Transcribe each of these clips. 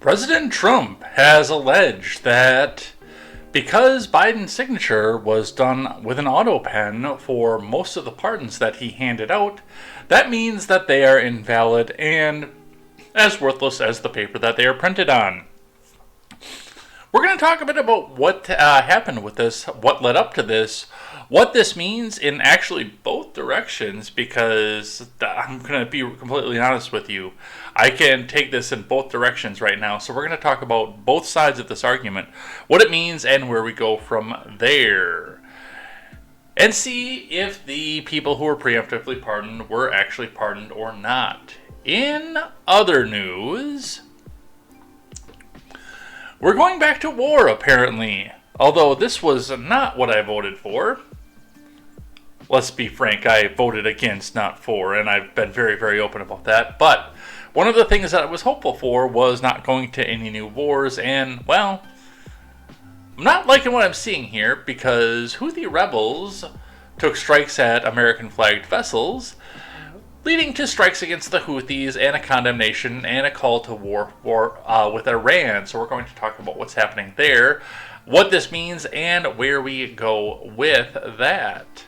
President Trump has alleged that because Biden's signature was done with an auto pen for most of the pardons that he handed out, that means that they are invalid and as worthless as the paper that they are printed on. We're going to talk a bit about what happened with this, what led up to this, what this means in actually both directions, because I'm going to be completely honest with you. I can take this in both directions right now. So we're going to talk about both sides of this argument, what it means and where we go from there. And see if the people who were preemptively pardoned were actually pardoned or not. In other news, we're going back to war, apparently. Although this was not what I voted for. Let's be frank, I voted against, not for, and I've been very, very open about that. But one of the things that I was hopeful for was not going to any new wars, and, well, I'm not liking what I'm seeing here, because Houthi rebels took strikes at American-flagged vessels, leading to strikes against the Houthis and a condemnation and a call to war with Iran. So we're going to talk about what's happening there, what this means, and where we go with that.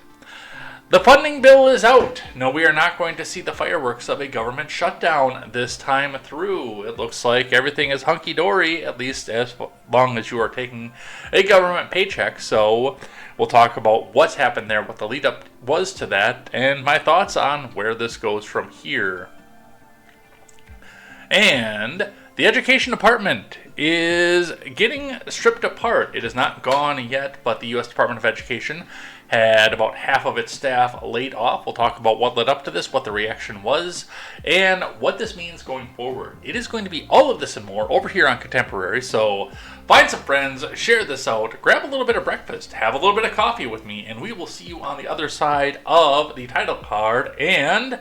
The funding bill is out. No, we are not going to see the fireworks of a government shutdown this time through. It looks like everything is hunky-dory, at least as long as you are taking a government paycheck. So we'll talk about what's happened there, what the lead-up was to that, and my thoughts on where this goes from here. And the Education Department is getting stripped apart. It is not gone yet, but the U.S. Department of Education had about half of its staff laid off. We'll talk about what led up to this, what the reaction was, and what this means going forward. It is going to be all of this and more over here on Contemporary, so find some friends, share this out, grab a little bit of breakfast, have a little bit of coffee with me, and we will see you on the other side of the title card and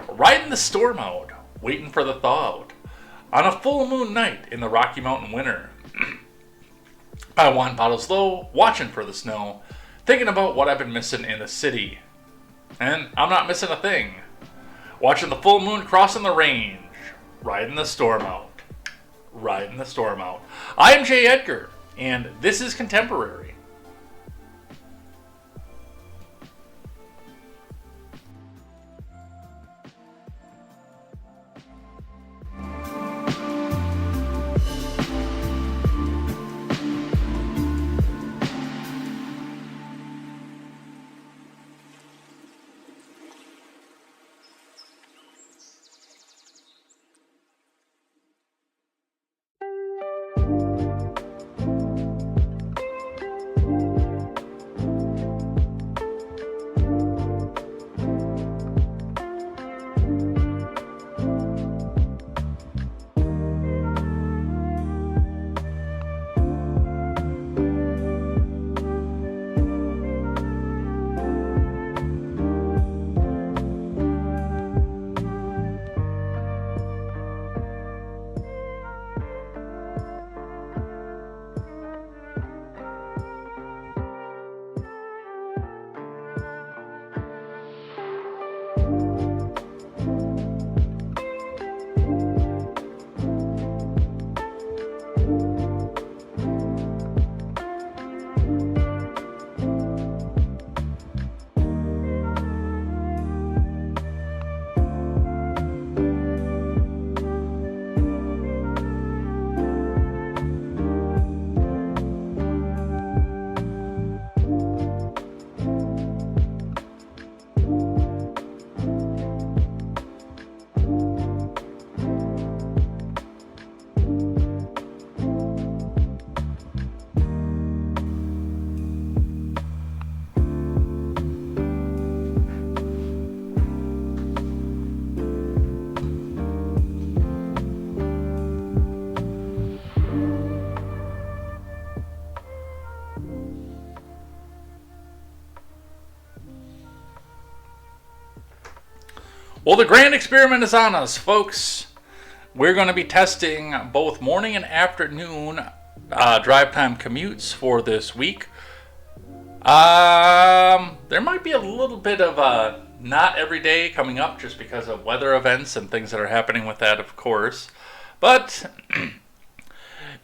riding the storm out, waiting for the thaw out. On a full moon night in the Rocky Mountain winter, I want bottles low, watching for the snow, thinking about what I've been missing in the city. And I'm not missing a thing. Watching the full moon crossing the range, riding the storm out. Riding the storm out. I am Jay Edgar, and this is Contemporary. Well, the grand experiment is on us, folks. We're going to be testing both morning and afternoon drive time commutes for this week. There might be a little bit of not every day coming up just because of weather events and things that are happening with that, of course. But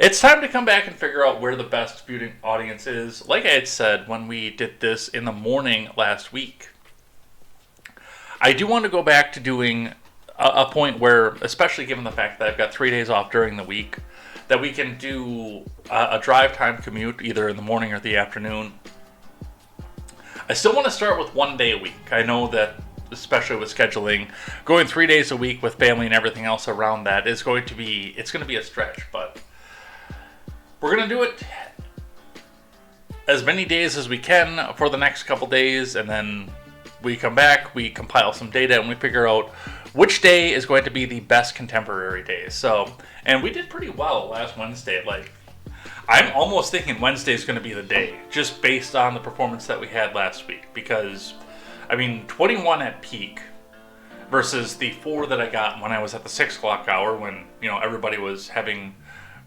It's time to come back and figure out where the best viewing audience is. Like I had said when we did this in the morning last week, I do want to go back to doing a point where, especially given the fact that I've got 3 days off during the week, that we can do a drive time commute either in the morning or the afternoon. I still want to start with 1 day a week. I know that, especially with scheduling, going 3 days a week with family and everything else around that is going to be a stretch, but we're going to do it as many days as we can for the next couple days, and then we come back, we compile some data, and we figure out which day is going to be the best contemporary day. So, and we did pretty well last Wednesday. Like, I'm almost thinking Wednesday is going to be the day, just based on the performance that we had last week. Because, I mean, 21 at peak versus the 4 that I got when I was at the 6 o'clock hour when, you know, everybody was having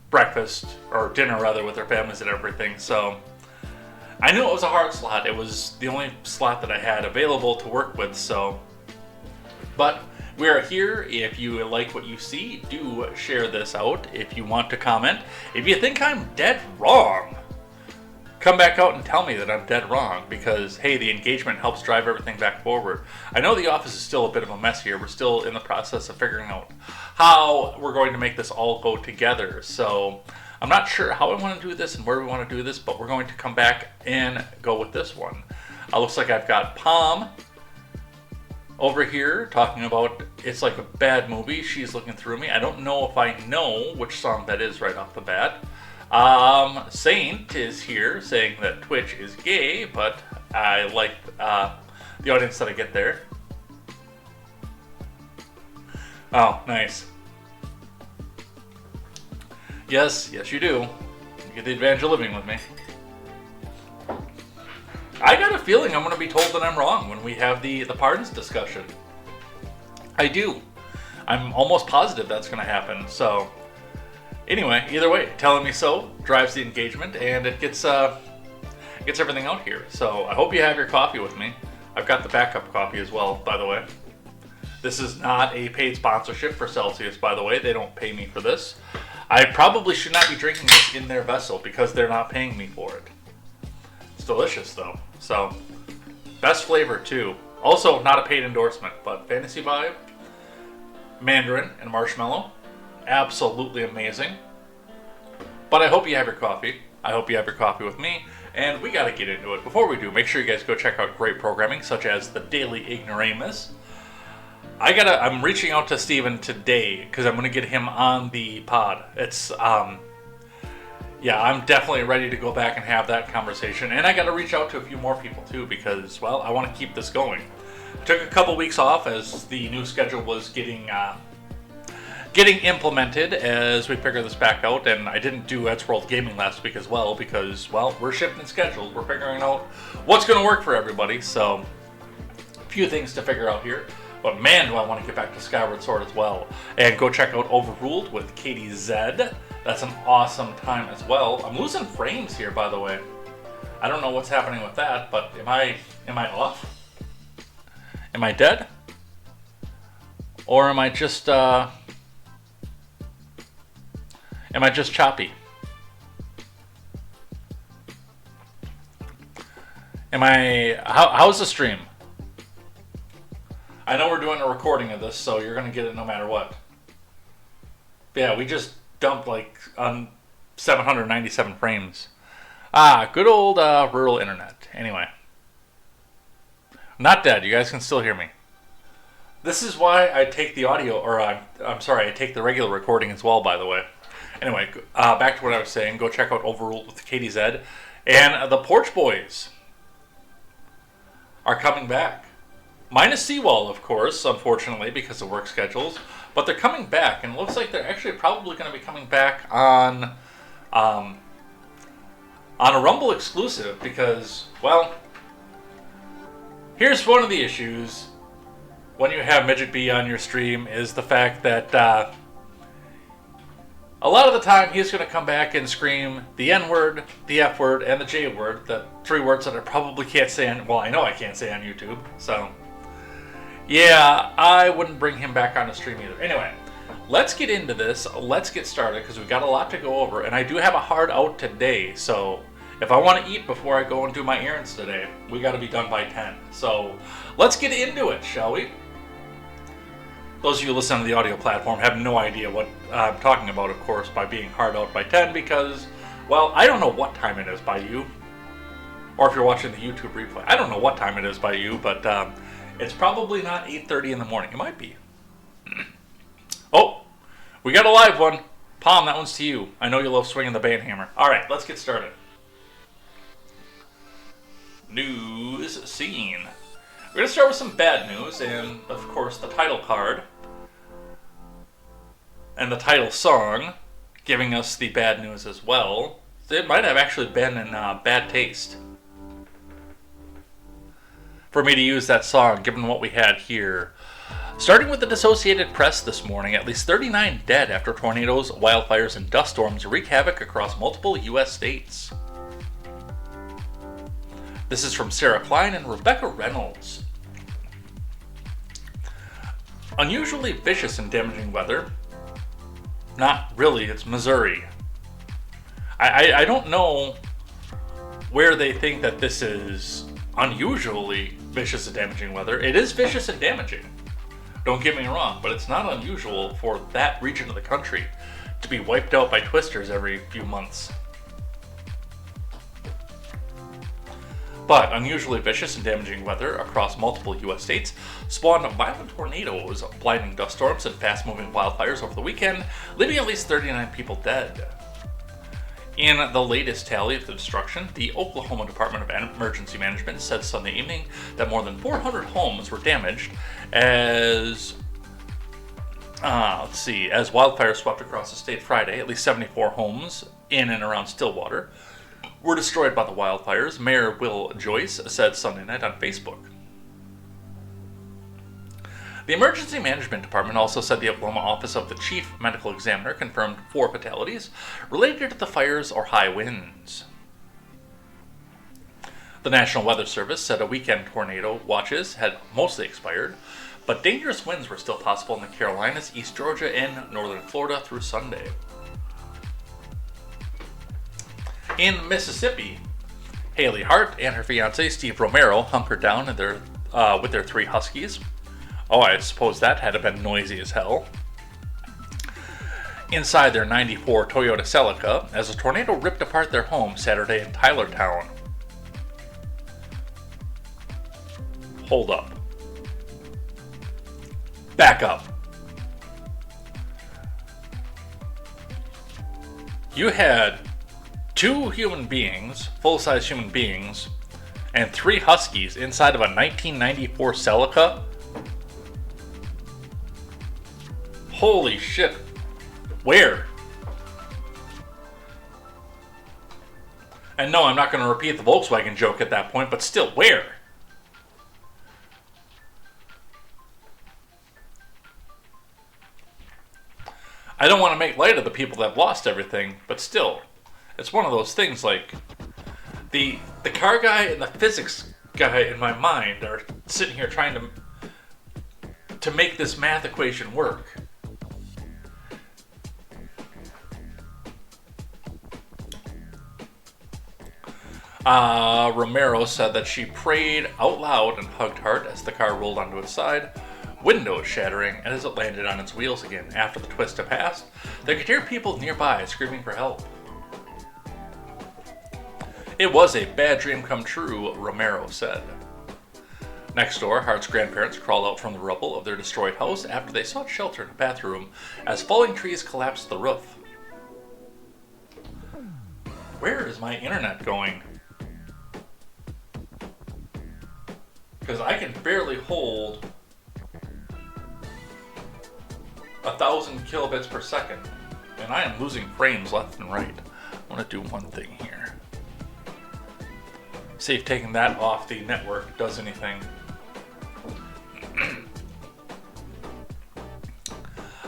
breakfast, or dinner rather, with their families and everything. So I knew it was a hard slot. It was the only slot that I had available to work with. So, but we are here. If you like what you see, do share this out. If you want to comment, if you think I'm dead wrong, come back out and tell me that I'm dead wrong, because hey, the engagement helps drive everything back forward. I know the office is still a bit of a mess here. We're still in the process of figuring out how we're going to make this all go together. So I'm not sure how I want to do this and where we want to do this, but we're going to come back and go with this one. Looks like I've got Palm over here talking about it's like a bad movie. She's looking through me. I don't know if I know which song that is right off the bat. Saint is here saying that Twitch is gay, but I like the audience that I get there. Oh, nice. Yes, you do. You get the advantage of living with me. I got a feeling I'm going to be told that I'm wrong when we have the pardons discussion. I do. I'm almost positive that's going to happen. So, anyway, either way, telling me so drives the engagement, and it gets everything out here. So I hope you have your coffee with me. I've got the backup coffee as well, by the way. This is not a paid sponsorship for Celsius, by the way. They don't pay me for this. I probably should not be drinking this in their vessel because they're not paying me for it. It's delicious, though. So, best flavor, too. Also, not a paid endorsement, but Fantasy Vibe, Mandarin, and Marshmallow. Absolutely amazing. But I hope you have your coffee. I hope you have your coffee with me. And we got to get into it. Before we do, make sure you guys go check out great programming, such as the Daily Ignoramus. I'm reaching out to Steven today because I'm going to get him on the pod. It's, yeah, I'm definitely ready to go back and have that conversation. And I got to reach out to a few more people too because, well, I want to keep this going. Took a couple weeks off as the new schedule was getting implemented as we figure this back out. And I didn't do Eddsworld Gaming last week as well because, well, we're shifting schedules. We're figuring out what's going to work for everybody. So, a few things to figure out here. But man, do I want to get back to Skyward Sword as well. And go check out Overruled with Katie Z. That's an awesome time as well. I'm losing frames here, by the way. I don't know what's happening with that, but am I off? Am I dead? Or am I just choppy? How's the stream? I know we're doing a recording of this, so you're going to get it no matter what. But yeah, we just dumped like on 797 frames. Good old rural internet. Anyway. Not dead. You guys can still hear me. This is why I take the audio, or I'm sorry, I take the regular recording as well, by the way. Anyway, back to what I was saying. Go check out Overruled with Katie Z. And the Porch Boys are coming back. Minus Seawall, of course, unfortunately, because of work schedules. But they're coming back, and it looks like they're actually probably going to be coming back on a Rumble exclusive because, well, here's one of the issues when you have Midget B on your stream is the fact that a lot of the time he's going to come back and scream the N-word, the F-word, and the J-word, the 3 words that I probably can't say on, well, I know I can't say on YouTube, so yeah, I wouldn't bring him back on the stream either. Anyway, let's get into this. Let's get started because we've got a lot to go over, and I do have a hard out today. So if I want to eat before I go and do my errands today, we got to be done by 10. So let's get into it, shall we? Those of you listening to the audio platform have no idea what I'm talking about, of course, by being hard out by 10 because, well, I don't know what time it is by you. Or if you're watching the YouTube replay, I don't know what time it is by you, but it's probably not 8:30 in the morning. It might be. Oh, we got a live one. Palm, that one's to you. I know you love swinging the band hammer. All right, let's get started. News scene. We're going to start with some bad news, and of course the title card and the title song giving us the bad news as well. It might have actually been in bad taste for me to use that song, given what we had here. Starting with the Associated Press this morning, at least 39 dead after tornadoes, wildfires, and dust storms wreak havoc across multiple U.S. states. This is from Sarah Klein and Rebecca Reynolds. Unusually vicious and damaging weather. Not really, it's Missouri. I don't know where they think that this is unusually vicious and damaging weather. It is vicious and damaging. Don't get me wrong, but it's not unusual for that region of the country to be wiped out by twisters every few months. But unusually vicious and damaging weather across multiple U.S. states spawned violent tornadoes, blinding dust storms, and fast-moving wildfires over the weekend, leaving at least 39 people dead. In the latest tally of the destruction, the Oklahoma Department of Emergency Management said Sunday evening that more than 400 homes were damaged as wildfires swept across the state Friday. At least 74 homes in and around Stillwater were destroyed by the wildfires, Mayor Will Joyce said Sunday night on Facebook. The Emergency Management Department also said the Oklahoma Office of the Chief Medical Examiner confirmed 4 fatalities related to the fires or high winds. The National Weather Service said a weekend tornado watches had mostly expired, but dangerous winds were still possible in the Carolinas, East Georgia, and northern Florida through Sunday. In Mississippi, Haley Hart and her fiancé Steve Romero hunkered down with their 3 huskies. Oh, I suppose that had to have been noisy as hell. Inside their 94 Toyota Celica, as a tornado ripped apart their home Saturday in Tylertown. Hold up. Back up. You had 2 human beings, full-size human beings, and 3 huskies inside of a 1994 Celica? Holy shit. Where? And no, I'm not going to repeat the Volkswagen joke at that point, but still, where? I don't want to make light of the people that have lost everything, but still, it's one of those things like the car guy and the physics guy in my mind are sitting here trying to make this math equation work. Romero said that she prayed out loud and hugged Hart as the car rolled onto its side, windows shattering as it landed on its wheels again. After the twist had passed, they could hear people nearby screaming for help. It was a bad dream come true, Romero said. Next door, Hart's grandparents crawled out from the rubble of their destroyed house after they sought shelter in a bathroom as falling trees collapsed the roof. Where is my internet going? Because I can barely hold 1,000 kilobits per second, and I am losing frames left and right. I want to do one thing here. See if taking that off the network does anything.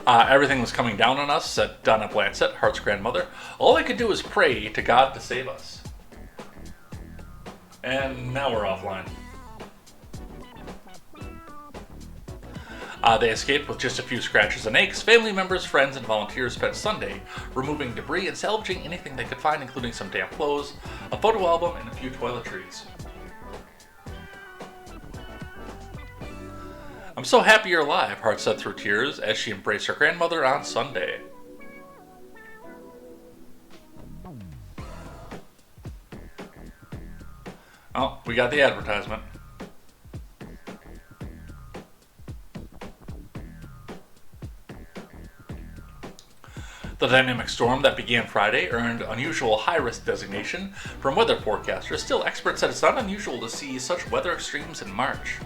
Everything was coming down on us, said Donna Blansett, Hart's grandmother. All I could do was pray to God to save us. And now we're offline. They escaped with just a few scratches and aches. Family members, friends, and volunteers spent Sunday removing debris and salvaging anything they could find, including some damp clothes, a photo album, and a few toiletries. "I'm so happy you're alive," Hart said through tears as she embraced her grandmother on Sunday. Oh, we got the advertisement. The dynamic storm that began Friday earned unusual high-risk designation from weather forecasters. Still, experts said it's not unusual to see such weather extremes in March.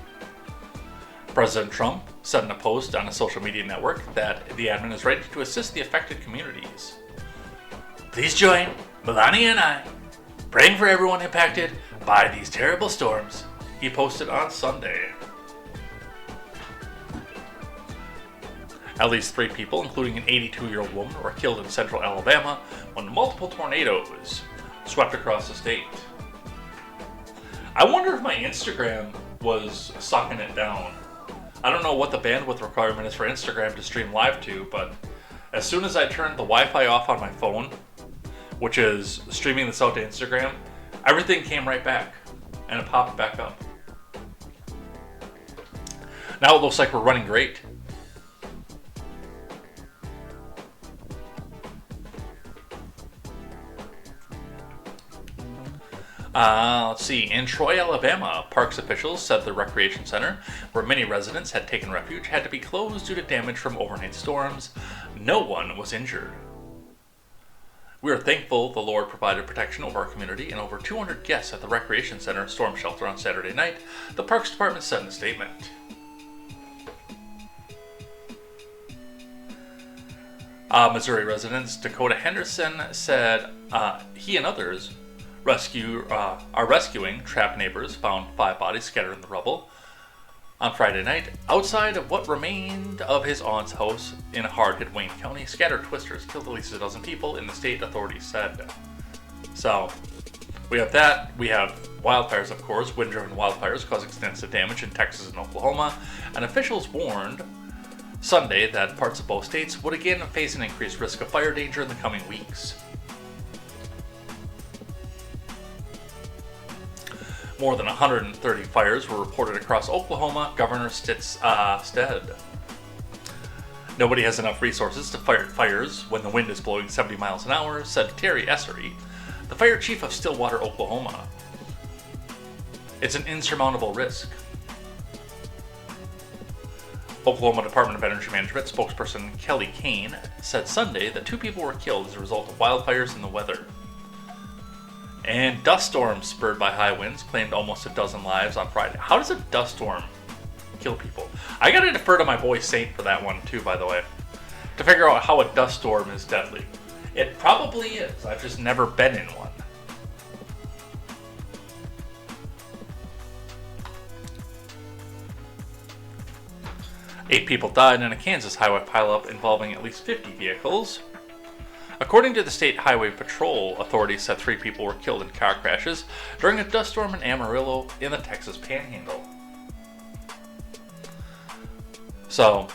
President Trump said in a post on a social media network that the admin is ready to assist the affected communities. "Please join Melania and I praying for everyone impacted by these terrible storms," he posted on Sunday. At least 3 people, including an 82-year-old woman, were killed in central Alabama when multiple tornadoes swept across the state. I wonder if my Instagram was sucking it down. I don't know what the bandwidth requirement is for Instagram to stream live to, but as soon as I turned the Wi-Fi off on my phone, which is streaming this out to Instagram, everything came right back, and it popped back up. Now it looks like we're running great. Let's see. In Troy, Alabama, parks officials said the recreation center, where many residents had taken refuge, had to be closed due to damage from overnight storms. No one was injured. "We are thankful the Lord provided protection over our community and over 200 guests at the recreation center storm shelter on Saturday night," the Parks Department said in a statement. Missouri resident Dakota Henderson said he and others are rescuing trapped neighbors found 5 bodies scattered in the rubble on Friday night outside of what remained of his aunt's house in hard-hit Wayne County. Scattered twisters killed at least a dozen people in the state, authorities said. So we have that. We have wildfires, of course. Wind-driven wildfires cause extensive damage in Texas and Oklahoma, and officials warned Sunday that parts of both states would again face an increased risk of fire danger in the coming weeks. More than 130 fires were reported across Oklahoma, Governor Stitt's said. "Nobody has enough resources to fight fires when the wind is blowing 70 miles an hour," said Terry Essery, the fire chief of Stillwater, Oklahoma. "It's an insurmountable risk." Oklahoma Department of Energy Management spokesperson Kelly Kane said Sunday that 2 people were killed as a result of wildfires and the weather. And dust storms spurred by high winds claimed almost a dozen lives on Friday. How does a dust storm kill people? I gotta defer to my boy Saint for that one too, by the way, to figure out how a dust storm is deadly. It probably is. I've just never been in one. Eight people died in a Kansas highway pileup involving at least 50 vehicles. According to the State Highway Patrol, authorities said 3 people were killed in car crashes during a dust storm in Amarillo in the Texas Panhandle. So,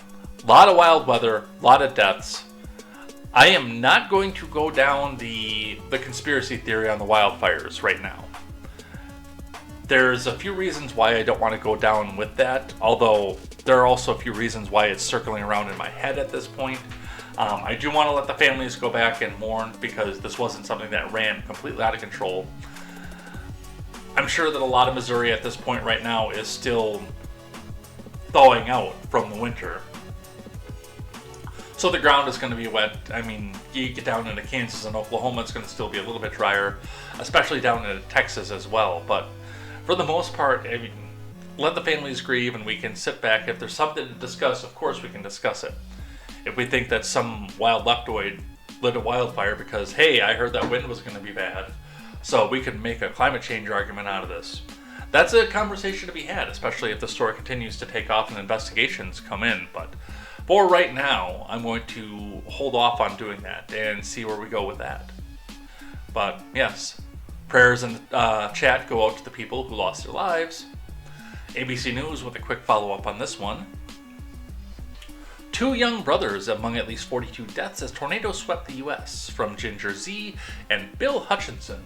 a lot of wild weather, a lot of deaths. I am not going to go down the conspiracy theory on the wildfires right now. There's a few reasons why I don't want to go down with that, although there are also a few reasons why it's circling around in my head at this point. I do want to let the families go back and mourn because this wasn't something that ran completely out of control. I'm sure that a lot of Missouri at this point right now is still thawing out from the winter. So the ground is going to be wet. I mean, you get down into Kansas and Oklahoma, it's going to still be a little bit drier, especially down into Texas as well. But for the most part, I mean, let the families grieve and we can sit back. If there's something to discuss, of course we can discuss it. If we think that some wild leptoid lit a wildfire because, hey, I heard that wind was going to be bad, so we can make a climate change argument out of this. That's a conversation to be had, especially if the story continues to take off and investigations come in. But for right now, I'm going to hold off on doing that and see where we go with that. But yes, prayers in the chat go out to the people who lost their lives. ABC News with a quick follow-up on this one. Two young brothers among at least 42 deaths as tornado swept the U.S. from Ginger Z and Bill Hutchinson.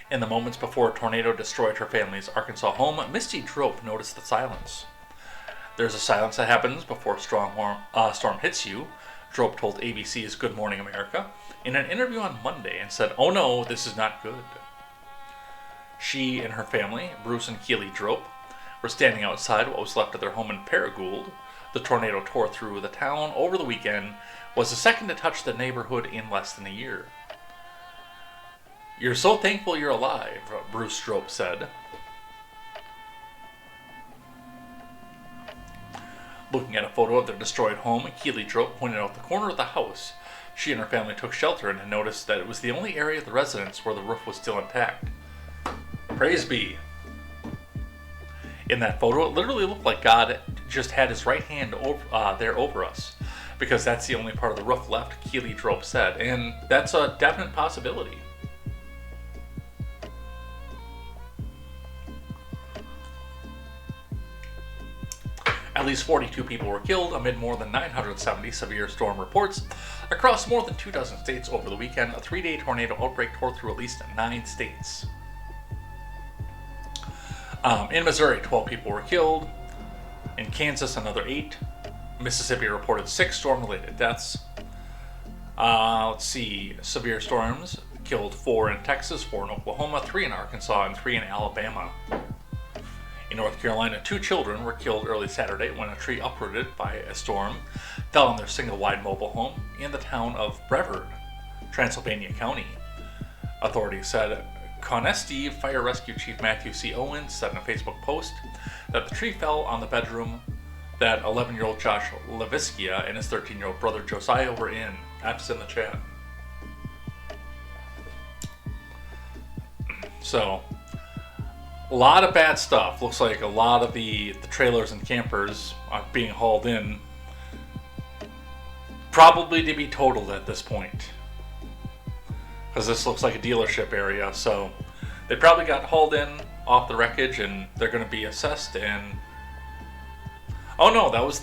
In the moments before a tornado destroyed her family's Arkansas home, Misty Drope noticed the silence. There's a silence that happens before a storm hits you, Drope told ABC's Good Morning America in an interview on Monday and said, "Oh no, this is not good." She and her family, Bruce and Keely Drope, were standing outside what was left of their home in Paragould. The tornado tore through the town over the weekend, was the second to touch the neighborhood in less than a year. "You're so thankful you're alive," Bruce Drope said. Looking at a photo of their destroyed home, Keely Drope pointed out the corner of the house. She and her family took shelter and had noticed that it was the only area of the residence where the roof was still intact. Praise be. In that photo, it literally looked like God just had his right hand there over us, because that's the only part of the roof left, Keely Drope said, and that's a definite possibility. At least 42 people were killed amid more than 970 severe storm reports across more than 24 states over the weekend. A 3-day tornado outbreak tore through at least 9 states. In Missouri, 12 people were killed. In Kansas, another 8. Mississippi reported 6 storm-related deaths. Let's see. Severe storms killed 4 in Texas, 4 in Oklahoma, 3 in Arkansas, and 3 in Alabama. In North Carolina, 2 children were killed early Saturday when a tree uprooted by a storm fell on their single-wide mobile home in the town of Brevard, Transylvania County. Authorities said Conesty Fire Rescue Chief Matthew C. Owens said in a Facebook post that the tree fell on the bedroom that 11-year-old Josh Leviskia and his 13-year-old brother Josiah were in. That's in the chat. So, a lot of bad stuff. Looks like a lot of the trailers and campers are being hauled in, probably to be totaled at this point, because this looks like a dealership area. So they probably got hauled in off the wreckage, and they're going to be assessed. And oh no, that is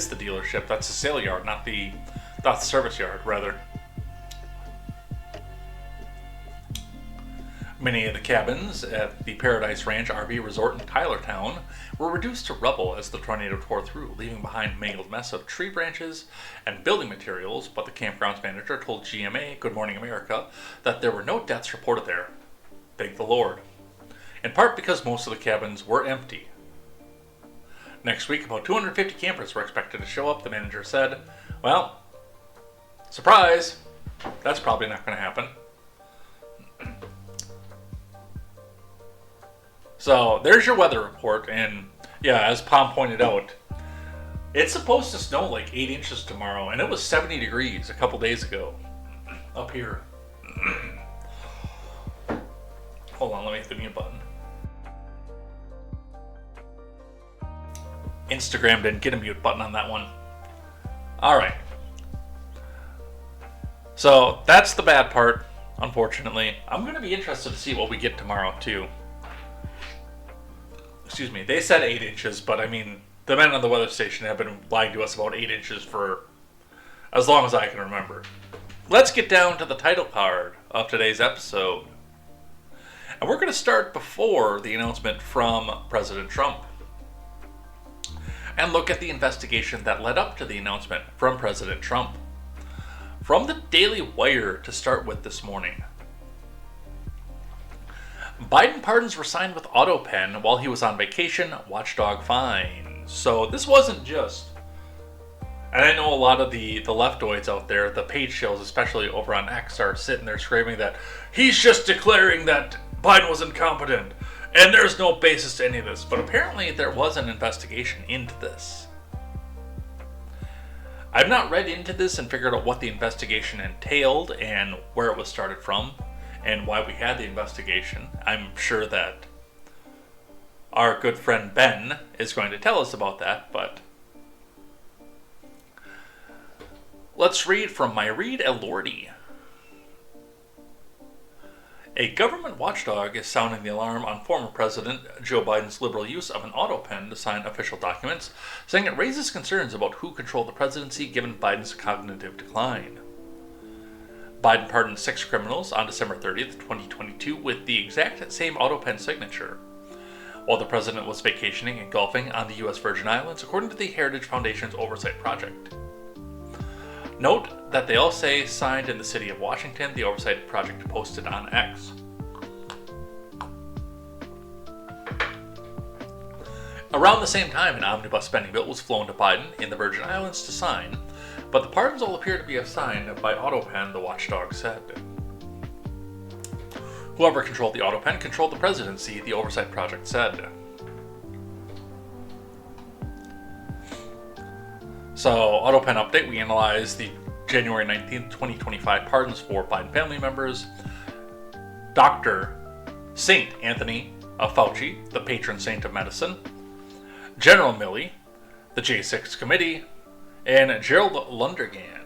the dealership. That's the sale yard, not the service yard, rather. Many of the cabins at the Paradise Ranch RV Resort in Tylertown were reduced to rubble as the tornado tore through, leaving behind a mangled mess of tree branches and building materials, but the campgrounds manager told GMA, Good Morning America, that there were no deaths reported there. Thank the Lord. In part because most of the cabins were empty. Next week, about 250 campers were expected to show up, the manager said. Well, surprise! That's probably not going to happen. So, there's your weather report, and yeah, as Pom pointed out, it's supposed to snow like 8 inches tomorrow, and it was 70 degrees a couple days ago up here. Hold on, let me hit the mute button. Instagram didn't get a mute button on that one. Alright. So, that's the bad part, unfortunately. I'm going to be interested to see what we get tomorrow, too. Excuse me, they said 8 inches, but I mean, the men on the weather station have been lying to us about 8 inches for as long as I can remember. Let's get down to the title card of today's episode. And we're going to start before the announcement from President Trump and look at the investigation that led up to the announcement from President Trump. From the Daily Wire to start with this morning. Biden pardons were signed with AutoPen while he was on vacation, watchdog fines. So this wasn't just, and I know a lot of the leftoids out there, the page shills, especially over on X, are sitting there screaming that he's just declaring that Biden was incompetent and there's no basis to any of this. But apparently there was an investigation into this. I've not read into this and figured out what the investigation entailed and where it was started from and why we had the investigation. I'm sure that our good friend Ben is going to tell us about that, but let's read from my read Elordi. A government watchdog is sounding the alarm on former President Joe Biden's liberal use of an auto pen to sign official documents, saying it raises concerns about who controlled the presidency given Biden's cognitive decline. Biden pardoned 6 criminals on December 30th, 2022 with the exact same auto pen signature, while the president was vacationing and golfing on the U.S. Virgin Islands, according to the Heritage Foundation's Oversight Project. Note that they all say signed in the city of Washington, the Oversight Project posted on X. Around the same time, an omnibus spending bill was flown to Biden in the Virgin Islands to sign, but the pardons all appear to be signed by AutoPen, the watchdog said. Whoever controlled the AutoPen controlled the presidency, the Oversight Project said. So, AutoPen update, we analyzed the January 19th, 2025 pardons for Biden family members. Dr. St. Anthony Fauci, the patron saint of medicine. General Milley, the J6 committee, and Gerald Lundergan.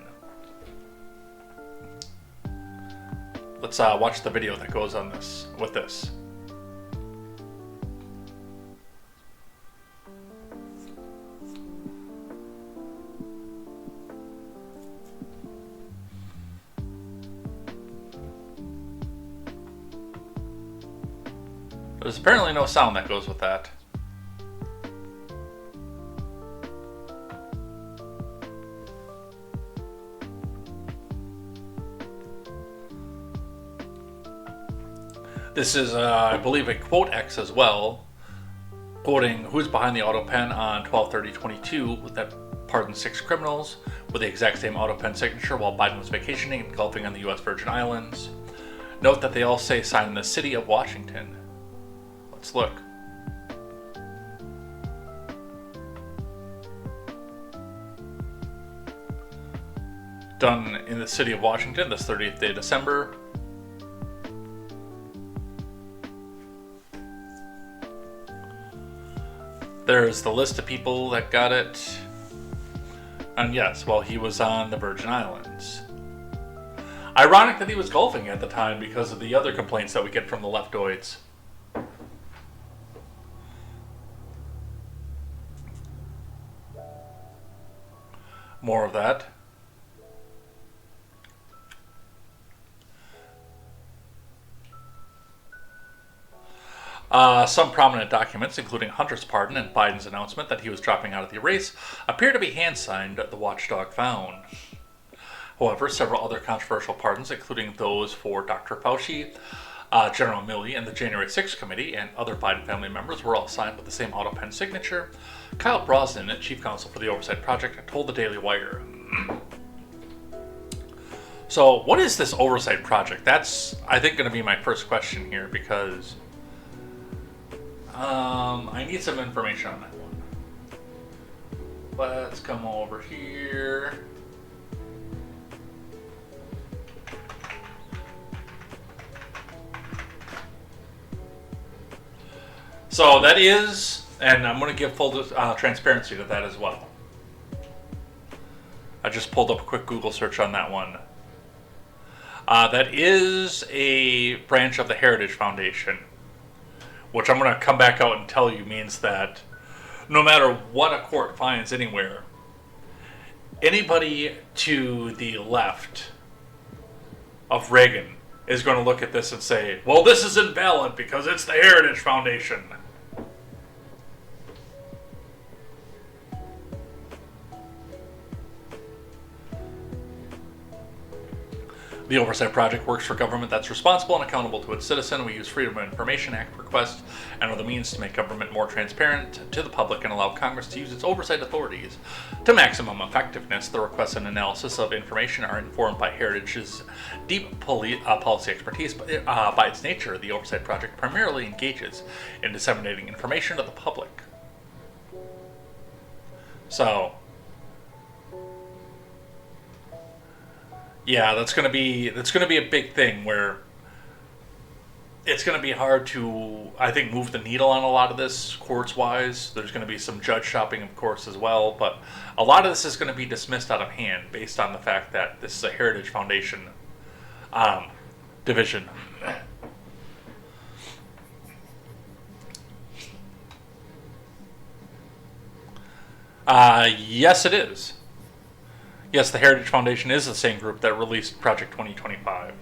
Let's watch the video that goes on this with this. There's apparently no sound that goes with that. This is, I believe, a quote X as well, quoting who's behind the auto pen on 12/30/22 that pardoned 6 criminals with the exact same auto pen signature while Biden was vacationing and golfing on the U.S. Virgin Islands. Note that they all say signed in the city of Washington. Let's look. Done in the city of Washington, this 30th day of December. There's the list of people that got it. And yes, well, he was on the Virgin Islands. Ironic that he was golfing at the time because of the other complaints that we get from the leftoids. More of that. Some prominent documents, including Hunter's pardon and Biden's announcement that he was dropping out of the race, appear to be hand-signed, the watchdog found. However, several other controversial pardons, including those for Dr. Fauci, General Milley, and the January 6th committee, and other Biden family members, were all signed with the same auto pen signature. Kyle Brosnan, chief counsel for the Oversight Project, told the Daily Wire. So, what is this Oversight Project? That's, I think, going to be my first question here, because I need some information on that one. Let's come over here. So that is, and I'm going to give full transparency to that as well. I just pulled up a quick Google search on that one. That is a branch of the Heritage Foundation, which I'm going to come back out and tell you means that no matter what a court finds anywhere, anybody to the left of Reagan is going to look at this and say, well, this is invalid because it's the Heritage Foundation. The Oversight Project works for government that's responsible and accountable to its citizen. We use Freedom of Information Act requests and other means to make government more transparent to the public and allow Congress to use its oversight authorities to maximum effectiveness. The requests and analysis of information are informed by Heritage's deep policy expertise. By its nature, the Oversight Project primarily engages in disseminating information to the public. So, yeah, that's gonna be a big thing where it's gonna be hard to, I think, move the needle on a lot of this courts wise. There's gonna be some judge shopping, of course, as well, but a lot of this is gonna be dismissed out of hand based on the fact that this is a Heritage Foundation division. Yes, it is. Yes, the Heritage Foundation is the same group that released Project 2025.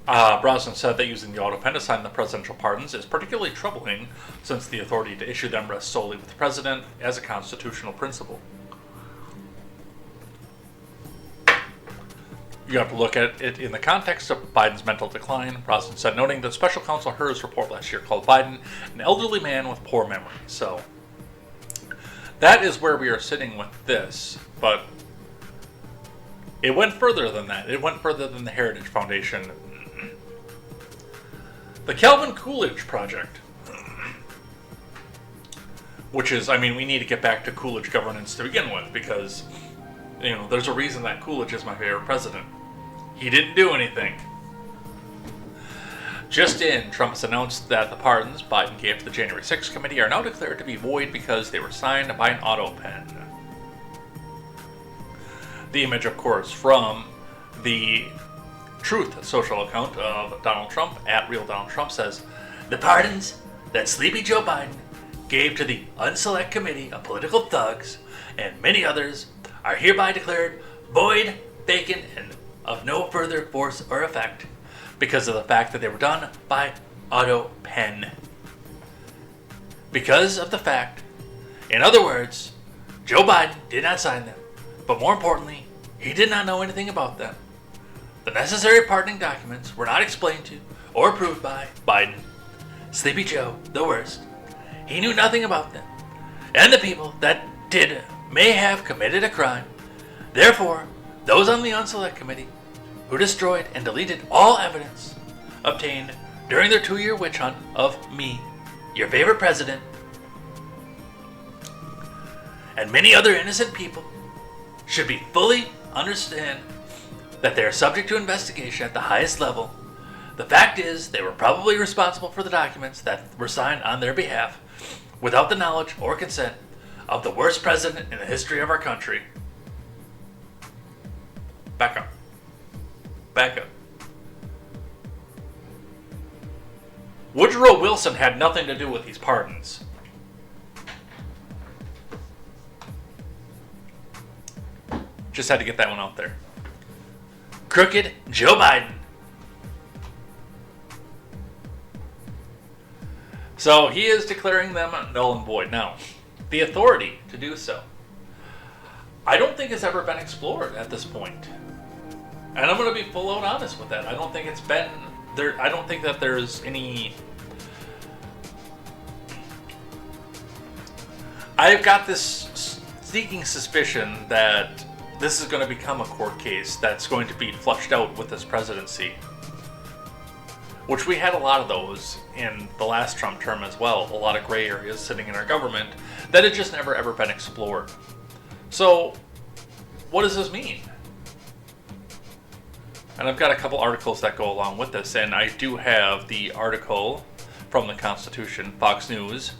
Brosnan said that using the auto pen to sign the presidential pardons is particularly troubling since the authority to issue them rests solely with the president as a constitutional principle. You have to look at it in the context of Biden's mental decline, Brosnan said, noting that Special Counsel Hur's report last year called Biden an elderly man with poor memory. So that is where we are sitting with this, but it went further than that. It went further than the Heritage Foundation. The Calvin Coolidge Project, which is, I mean, we need to get back to Coolidge governance to begin with, because, you know, there's a reason that Coolidge is my favorite president. He didn't do anything. Just in, Trump has announced that the pardons Biden gave to the January 6th committee are now declared to be void because they were signed by an auto pen. The image, of course, from the Truth social account of Donald Trump, at Real Donald Trump, says, "The pardons that Sleepy Joe Biden gave to the unselect committee of political thugs and many others are hereby declared void, vacant, and of no further force or effect because of the fact that they were done by auto pen. Because of the fact, in other words, Joe Biden did not sign them, but more importantly, he did not know anything about them. The necessary pardoning documents were not explained to or approved by Biden. Sleepy Joe, the worst. He knew nothing about them, and the people that did may have committed a crime. Therefore, those on the Unselect Committee who destroyed and deleted all evidence obtained during their 2-year witch hunt of me, your favorite president, and many other innocent people should be fully understand that they are subject to investigation at the highest level. The fact is, they were probably responsible for the documents that were signed on their behalf without the knowledge or consent of the worst president in the history of our country." Back up. Back up. Woodrow Wilson had nothing to do with these pardons. Just had to get that one out there. Crooked Joe Biden. So he is declaring them null and void. Now, the authority to do so, I don't think has ever been explored at this point. And I'm going to be full out honest with that. I don't think it's been there. I don't think that there's any. I've got this sneaking suspicion that this is going to become a court case that's going to be flushed out with this presidency, which we had a lot of those in the last Trump term as well. A lot of gray areas sitting in our government that had just never ever been explored. So, what does this mean? And I've got a couple articles that go along with this, and I do have the article from the Constitution, Fox News.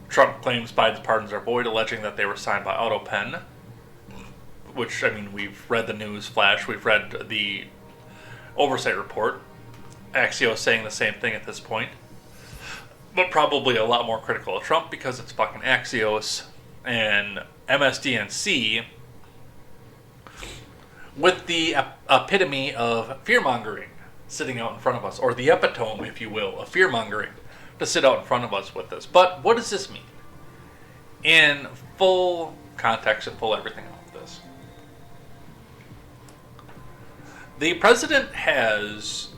Trump claims Biden's pardons are void, alleging that they were signed by auto pen. Which, I mean, we've read the news flash, we've read the oversight report. Axios saying the same thing at this point. But probably a lot more critical of Trump because it's fucking Axios and MSDNC with the epitome of fear-mongering sitting out in front of us, or the epitome, if you will, of fear-mongering to sit out in front of us with this. But what does this mean? In full context and full everything of this. The president has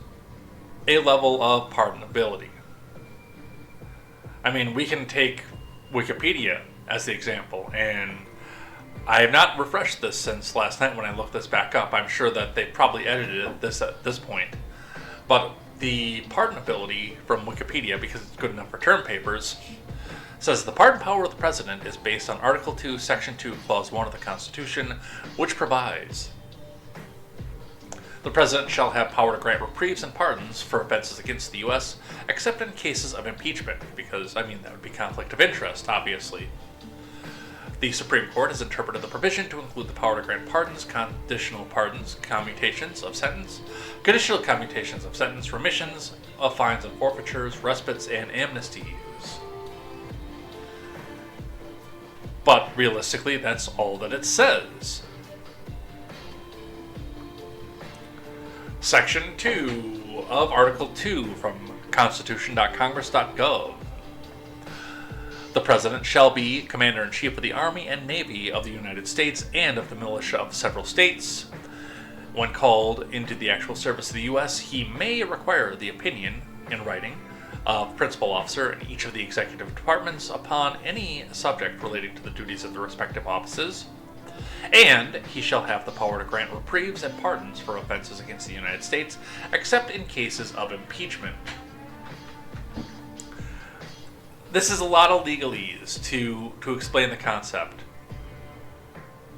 a level of pardonability. I mean, we can take Wikipedia as the example, and I have not refreshed this since last night when I looked this back up. I'm sure that they probably edited this at this point. But the pardonability from Wikipedia, because it's good enough for term papers, says the pardon power of the president is based on Article 2, Section 2, Clause 1 of the Constitution, which provides the president shall have power to grant reprieves and pardons for offenses against the U.S., except in cases of impeachment, because, I mean, that would be conflict of interest, obviously. The Supreme Court has interpreted the provision to include the power to grant pardons, conditional pardons, commutations of sentence, conditional commutations of sentence, remissions of fines and forfeitures, respites, and amnesties. But realistically, that's all that it says. Section 2 of Article 2 from constitution.congress.gov. The President shall be Commander-in-Chief of the Army and Navy of the United States and of the militia of several states. When called into the actual service of the U.S., he may require the opinion, in writing, of principal officer in each of the executive departments upon any subject relating to the duties of the respective offices, and he shall have the power to grant reprieves and pardons for offenses against the United States, except in cases of impeachment. This is a lot of legalese to explain the concept.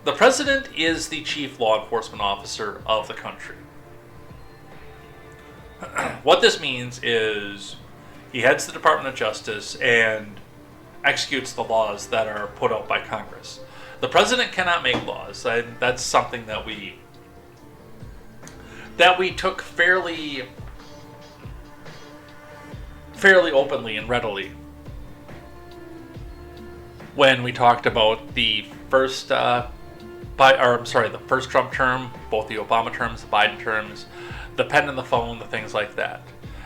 The President is the chief law enforcement officer of the country. What this means is he heads the Department of Justice and executes the laws that are put out by Congress. The President cannot make laws. That's something that we took fairly openly and readily when we talked about the first the first Trump term, both the Obama terms, the Biden terms, the pen and the phone, the things like that.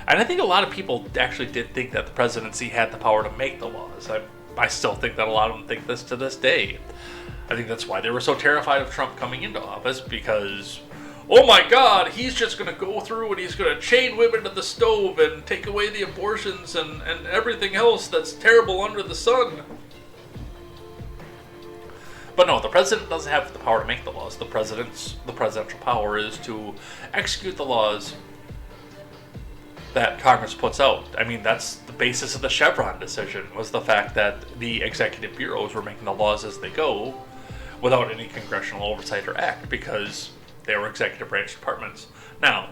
And I think a lot of people actually did think that the presidency had the power to make the laws. I still think that a lot of them think this to this day. I think that's why they were so terrified of Trump coming into office, because, oh my God, he's just going to go through and he's going to chain women to the stove and take away the abortions and everything else that's terrible under the sun. But no, the president doesn't have the power to make the laws. The presidential power is to execute the laws that Congress puts out. I mean, that's the basis of the Chevron decision, was the fact that the executive bureaus were making the laws as they go without any congressional oversight or act, because they were executive branch departments. Now,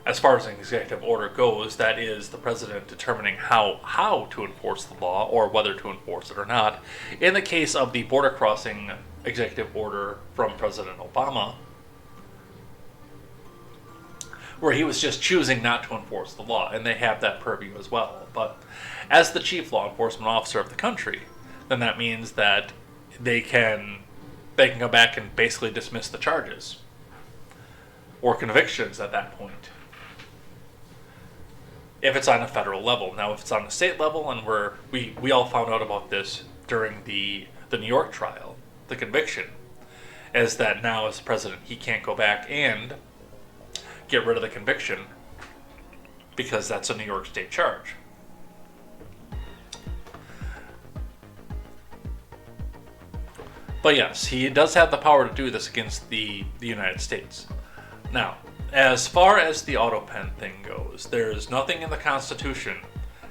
as far as an executive order goes, that is the president determining how to enforce the law, or whether to enforce it or not. In the case of the border crossing executive order from President Obama, where he was just choosing not to enforce the law, and they have that purview as well. But as the chief law enforcement officer of the country, then that means that they can go back and basically dismiss the charges or convictions at that point, if it's on a federal level. Now, if it's on a state level, and we all found out about this during the New York trial, the conviction, is that now as the president, he can't go back and get rid of the conviction, because that's a New York state charge. But yes, he does have the power to do this against the United States. Now, as far as the auto pen thing goes, there is nothing in the Constitution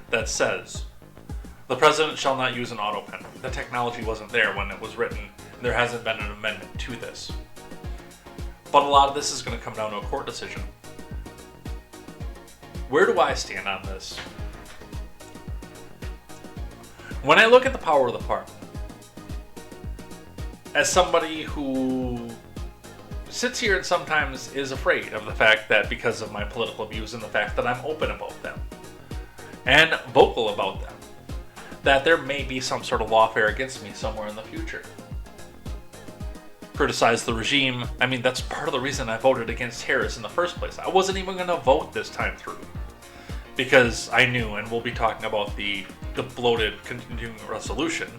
that says the president shall not use an auto pen. The technology wasn't there when it was written, and there hasn't been an amendment to this. But a lot of this is going to come down to a court decision. Where do I stand on this? When I look at the power of the pardon, as somebody who sits here and sometimes is afraid of the fact that, because of my political views and the fact that I'm open about them and vocal about them, that there may be some sort of lawfare against me somewhere in the future. Criticize the regime. I mean, that's part of the reason I voted against Harris in the first place. I wasn't even going to vote this time through, because I knew, and we'll be talking about the bloated continuing resolution,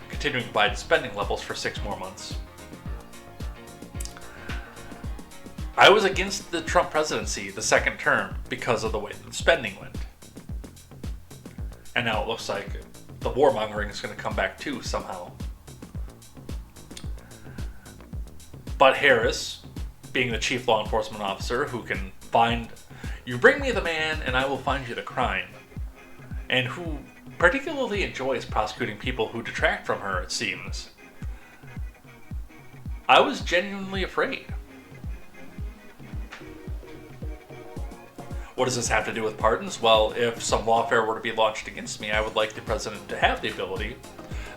continuing Biden spending levels for 6 more months. I was against the Trump presidency, the second term, because of the way the spending went. And now it looks like the warmongering is going to come back too, somehow. But Harris, being the chief law enforcement officer who can find, you bring me the man and I will find you the crime, and who particularly enjoys prosecuting people who detract from her, it seems, I was genuinely afraid. What does this have to do with pardons? Well, if some lawfare were to be launched against me, I would like the president to have the ability,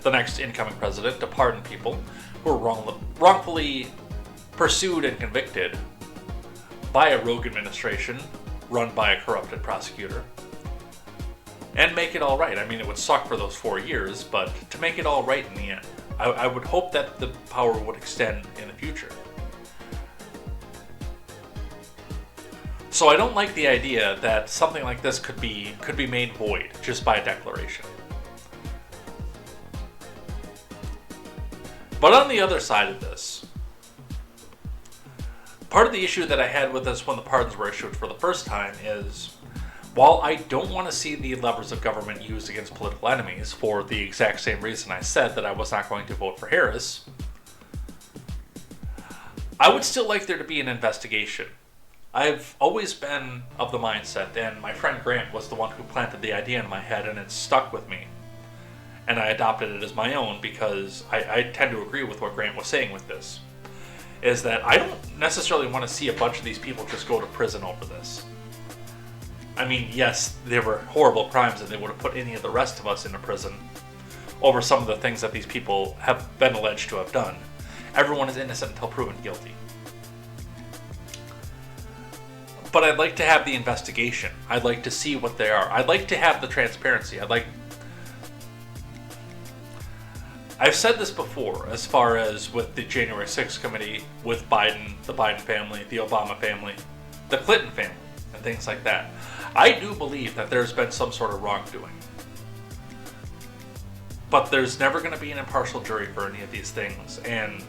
the next incoming president to pardon people who were wrongfully pursued and convicted by a rogue administration run by a corrupted prosecutor, and make it all right. I mean, it would suck for those 4 years, but to make it all right in the end. I would hope that the power would extend in the future. So I don't like the idea that something like this could be made void just by a declaration. But on the other side of this, part of the issue that I had with this when the pardons were issued for the first time is, while I don't want to see the levers of government used against political enemies for the exact same reason I said that I was not going to vote for Harris, I would still like there to be an investigation. I've always been of the mindset, and my friend Grant was the one who planted the idea in my head, and it stuck with me. And I adopted it as my own because I tend to agree with what Grant was saying with this, is that I don't necessarily want to see a bunch of these people just go to prison over this. I mean, yes, they were horrible crimes and they would have put any of the rest of us into prison over some of the things that these people have been alleged to have done. Everyone is innocent until proven guilty. But I'd like to have the investigation. I'd like to see what they are. I'd like to have the transparency. I've said this before, as far as with the January 6th committee, with Biden, the Biden family, the Obama family, the Clinton family, and things like that. I do believe that there's been some sort of wrongdoing. But there's never going to be an impartial jury for any of these things. And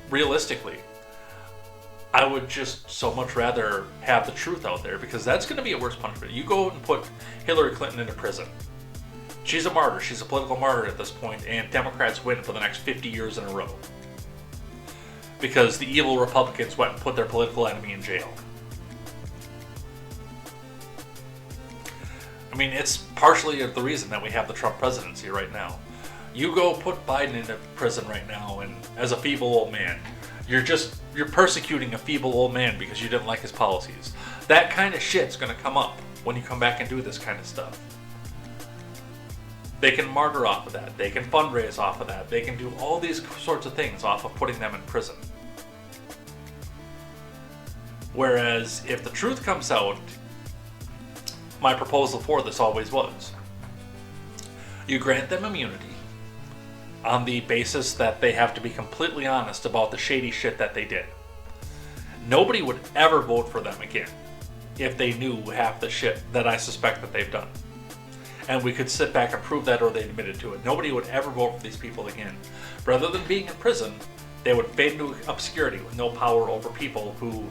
realistically, I would just so much rather have the truth out there, because that's going to be a worse punishment. You go and put Hillary Clinton into prison. She's a martyr. She's a political martyr at this point, and Democrats win for the next 50 years in a row. Because the evil Republicans went and put their political enemy in jail. I mean, it's partially the reason that we have the Trump presidency right now. You go put Biden into prison right now, and as a feeble old man, you're persecuting a feeble old man because you didn't like his policies. That kind of shit's going to come up when you come back and do this kind of stuff. They can martyr off of that. They can fundraise off of that. They can do all these sorts of things off of putting them in prison. Whereas, if the truth comes out, my proposal for this always was, you grant them immunity on the basis that they have to be completely honest about the shady shit that they did. Nobody would ever vote for them again if they knew half the shit that I suspect that they've done. And we could sit back and prove that, or they admitted to it. Nobody would ever vote for these people again. Rather than being in prison, they would fade into obscurity with no power over people who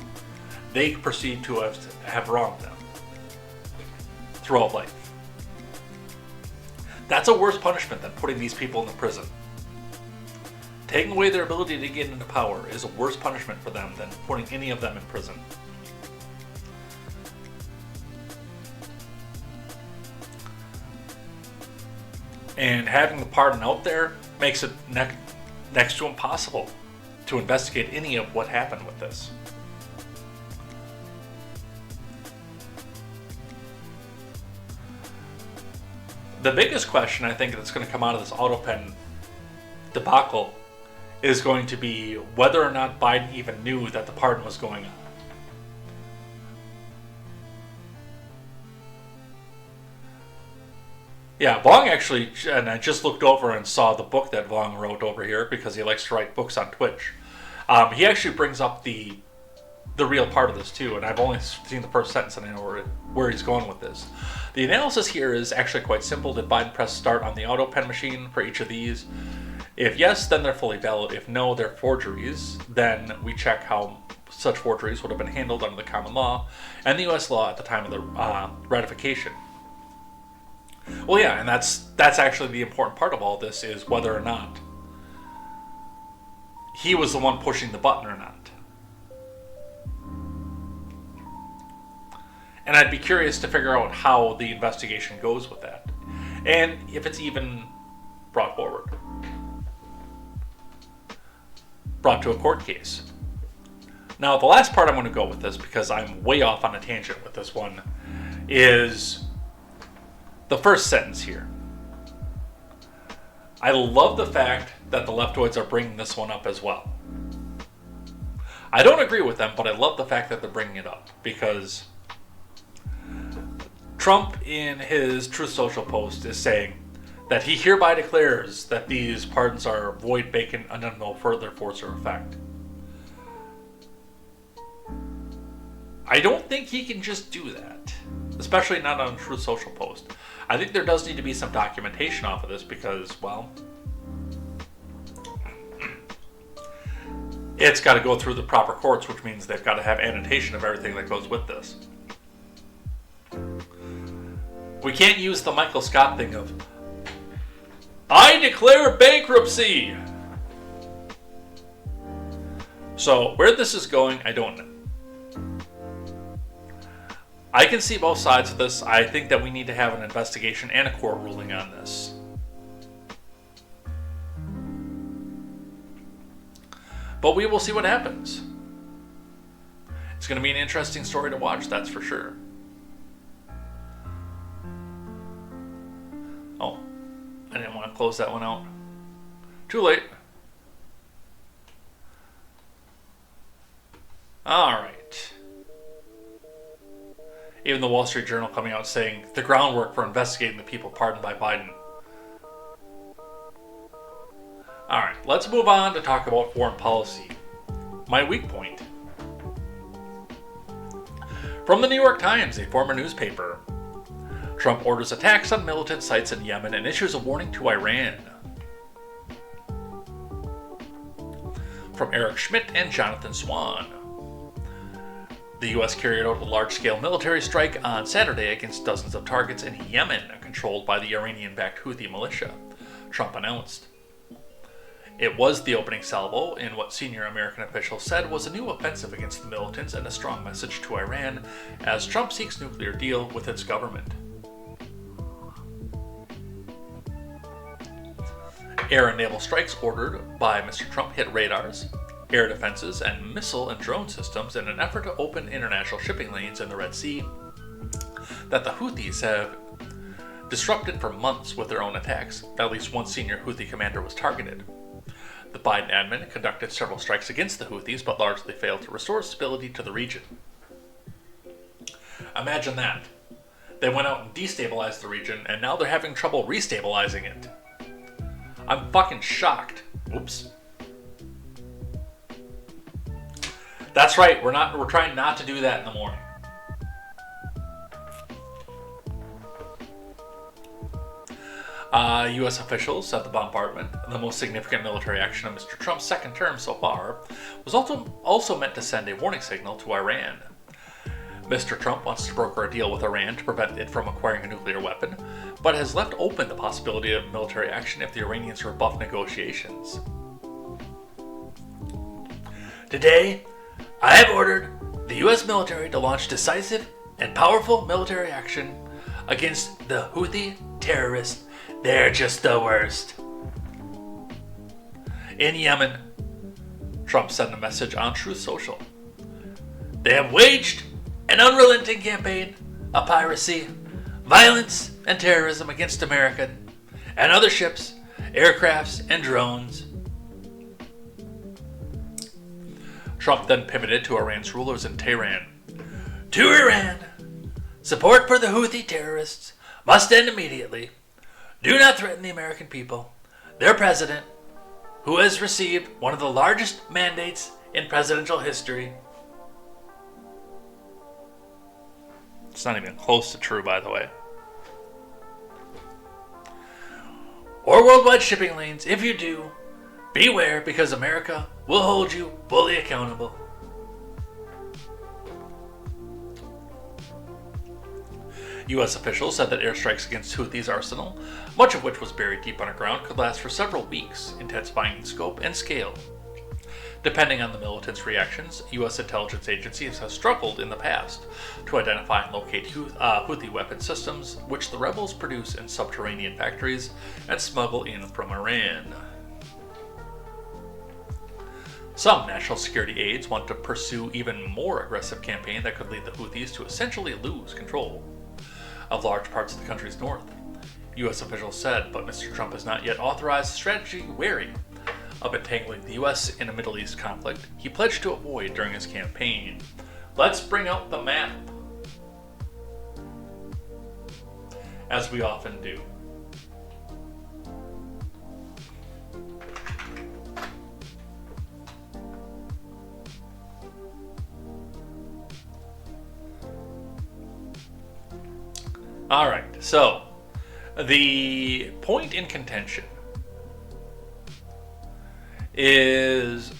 they perceive to have wronged them throughout life. That's a worse punishment than putting these people into prison. Taking away their ability to get into power is a worse punishment for them than putting any of them in prison. And having the pardon out there makes it next to impossible to investigate any of what happened with this. The biggest question I think that's going to come out of this AutoPen debacle is going to be whether or not Biden even knew that the pardon was going on. Yeah, Vong actually, and I just looked over and saw the book that Vong wrote over here because he likes to write books on Twitch. He actually brings up the real part of this too, and I've only seen the first sentence and I know where he's going with this. The analysis here is actually quite simple. Did Biden press start on the AutoPen machine for each of these? If yes, then they're fully valid. If no, they're forgeries. Then we check how such forgeries would have been handled under the common law and the U.S. law at the time of the ratification. Well, yeah, and that's actually the important part of all this, is whether or not he was the one pushing the button or not. And I'd be curious to figure out how the investigation goes with that, and if it's even brought forward, brought to a court case. Now, the last part I'm going to go with this, because I'm way off on a tangent with this one, is the first sentence here. I love the fact that the leftoids are bringing this one up as well. I don't agree with them, but I love the fact that they're bringing it up, because Trump, in his Truth Social post, is saying that he hereby declares that these pardons are void, vacant, and of no further force or effect. I don't think he can just do that, especially not on a Truth Social post. I think there does need to be some documentation off of this because, well, it's got to go through the proper courts, which means they've got to have annotation of everything that goes with this. We can't use the Michael Scott thing of, I declare bankruptcy! So, where this is going, I don't know. I can see both sides of this. I think that we need to have an investigation and a court ruling on this. But we will see what happens. It's going to be an interesting story to watch, that's for sure. Oh, I didn't want to close that one out. Too late. Alright. Even the Wall Street Journal coming out saying the groundwork for investigating the people pardoned by Biden. Alright, let's move on to talk about foreign policy. My weak point. From the New York Times, a former newspaper. Trump orders attacks on militant sites in Yemen and issues a warning to Iran. From Eric Schmidt and Jonathan Swan. The U.S. carried out a large-scale military strike on Saturday against dozens of targets in Yemen, controlled by the Iranian-backed Houthi militia, Trump announced. It was the opening salvo in what senior American officials said was a new offensive against the militants and a strong message to Iran as Trump seeks nuclear deal with its government. Air and naval strikes ordered by Mr. Trump hit radars, air defenses, and missile and drone systems in an effort to open international shipping lanes in the Red Sea that the Houthis have disrupted for months with their own attacks. At least one senior Houthi commander was targeted. The Biden admin conducted several strikes against the Houthis, but largely failed to restore stability to the region. Imagine that. They went out and destabilized the region, and now they're having trouble restabilizing it. I'm fucking shocked. Oops. That's right, we're trying not to do that in the morning. U.S. officials said the bombardment, the most significant military action of Mr. Trump's second term so far, was also meant to send a warning signal to Iran. Mr. Trump wants to broker a deal with Iran to prevent it from acquiring a nuclear weapon, but has left open the possibility of military action if the Iranians rebuff negotiations. Today, I have ordered the U.S. military to launch decisive and powerful military action against the Houthi terrorists. They're just the worst. In Yemen, Trump sent a message on Truth Social. They have waged an unrelenting campaign of piracy, violence, and terrorism against America and other ships, aircrafts, and drones. Trump then pivoted to Iran's rulers in Tehran. To Iran, support for the Houthi terrorists must end immediately. Do not threaten the American people. Their president, who has received one of the largest mandates in presidential history. It's not even close to true, by the way. Or worldwide shipping lanes. If you do, beware, because America will hold you fully accountable. U.S. officials said that airstrikes against Houthis' arsenal, much of which was buried deep underground, could last for several weeks, intensifying in scope and scale. Depending on the militants' reactions, U.S. intelligence agencies have struggled in the past to identify and locate Houthi weapon systems, which the rebels produce in subterranean factories and smuggle in from Iran. Some national security aides want to pursue even more aggressive campaign that could lead the Houthis to essentially lose control of large parts of the country's north. U.S. officials said, but Mr. Trump has not yet authorized a strategy wary of entangling the U.S. in a Middle East conflict he pledged to avoid during his campaign. Let's bring out the map, as we often do. All right, so the point in contention is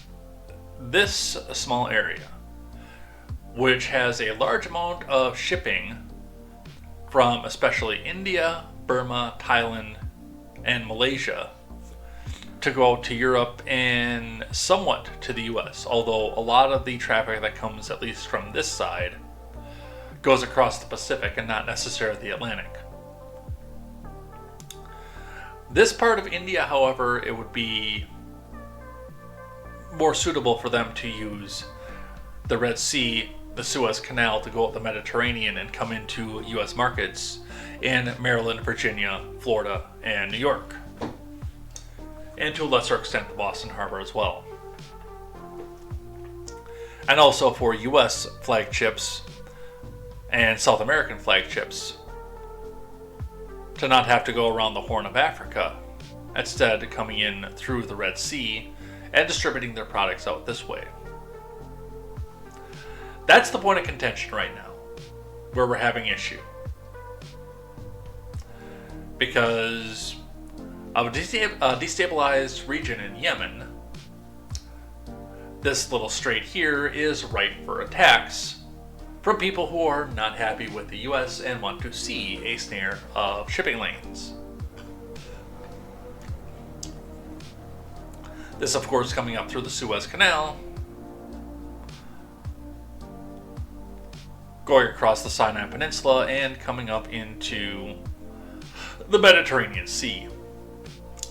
this small area, which has a large amount of shipping from especially India, Burma, Thailand, and Malaysia to go out to Europe and somewhat to the US, although a lot of the traffic that comes, at least from this side, goes across the Pacific and not necessarily the Atlantic. This part of India, however, it would be more suitable for them to use the Red Sea, the Suez Canal, to go up the Mediterranean and come into U.S. markets in Maryland, Virginia, Florida, and New York. And to a lesser extent, the Boston Harbor as well. And also for U.S. flagships and South American flagships to not have to go around the Horn of Africa, instead coming in through the Red Sea and distributing their products out this way. That's the point of contention right now, where we're having issue. Because of a destabilized region in Yemen, this little strait here is ripe for attacks from people who are not happy with the US and want to see a snare of shipping lanes. This, of course, coming up through the Suez Canal, going across the Sinai Peninsula and coming up into the Mediterranean Sea.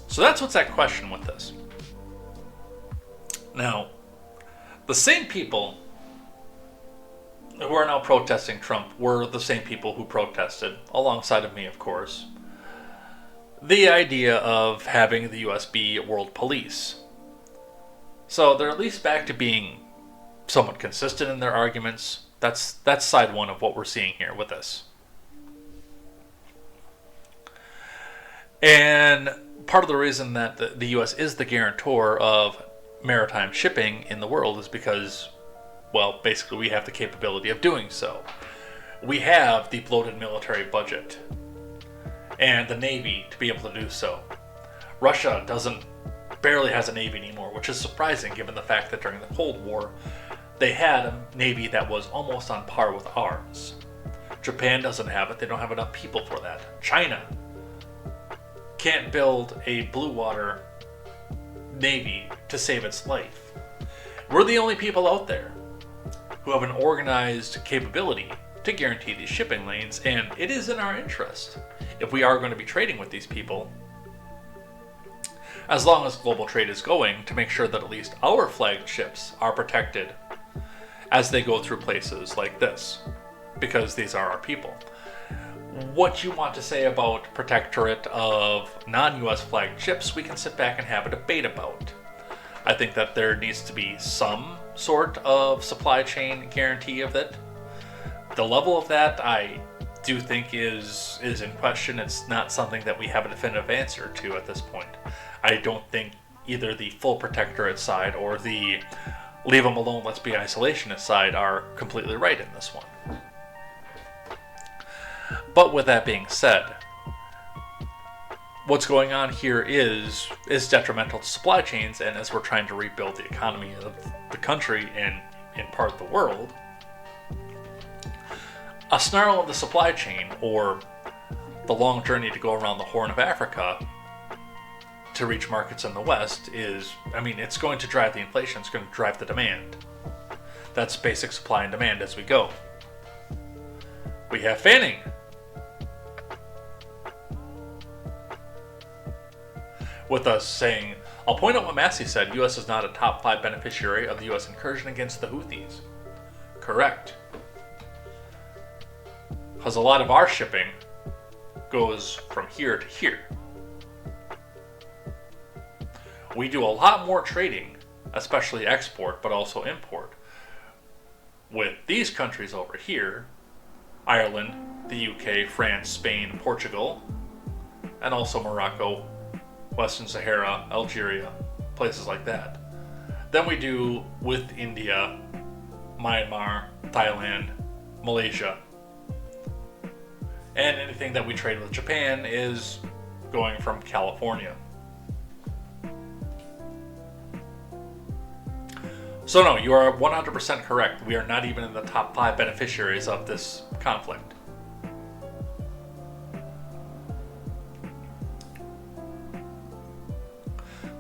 So that's what's at question with this. Now, the same people who are now protesting Trump were the same people who protested, alongside of me, of course, the idea of having the US be world police. So they're at least back to being somewhat consistent in their arguments. That's side one of what we're seeing here with this. And part of the reason that the US is the guarantor of maritime shipping in the world is because, well, basically we have the capability of doing so. We have the bloated military budget and the Navy to be able to do so. Russia barely has a Navy anymore, which is surprising given the fact that during the Cold War, they had a Navy that was almost on par with ours. Japan doesn't have it. They don't have enough people for that. China can't build a blue water Navy to save its life. We're the only people out there who have an organized capability to guarantee these shipping lanes, and it is in our interest, if we are going to be trading with these people, as long as global trade is going, to make sure that at least our flagships are protected as they go through places like this, because these are our people. What you want to say about protectorate of non-US flagged ships, we can sit back and have a debate about. I think that there needs to be some sort of supply chain guarantee of it. The level of that, I do think is in question. It's not something that we have a definitive answer to at this point. I don't think either the full protectorate side or the leave them alone, let's be isolationist side are completely right in this one. But with that being said, what's going on here is detrimental to supply chains, and as we're trying to rebuild the economy of the country and in part the world, a snarl of the supply chain, or the long journey to go around the Horn of Africa to reach markets in the West it's going to drive the inflation, it's going to drive the demand. That's basic supply and demand as we go. We have fanning. With us saying, I'll point out what Massey said, U.S. is not a top 5 beneficiary of the U.S. incursion against the Houthis. Correct. Because a lot of our shipping goes from here to here. We do a lot more trading, especially export, but also import, with these countries over here: Ireland, the UK, France, Spain, Portugal, and also Morocco, Western Sahara, Algeria, places like that. Then we do with India, Myanmar, Thailand, Malaysia. And anything that we trade with Japan is going from California. So no, you are 100% correct. We are not even in the top 5 beneficiaries of this conflict.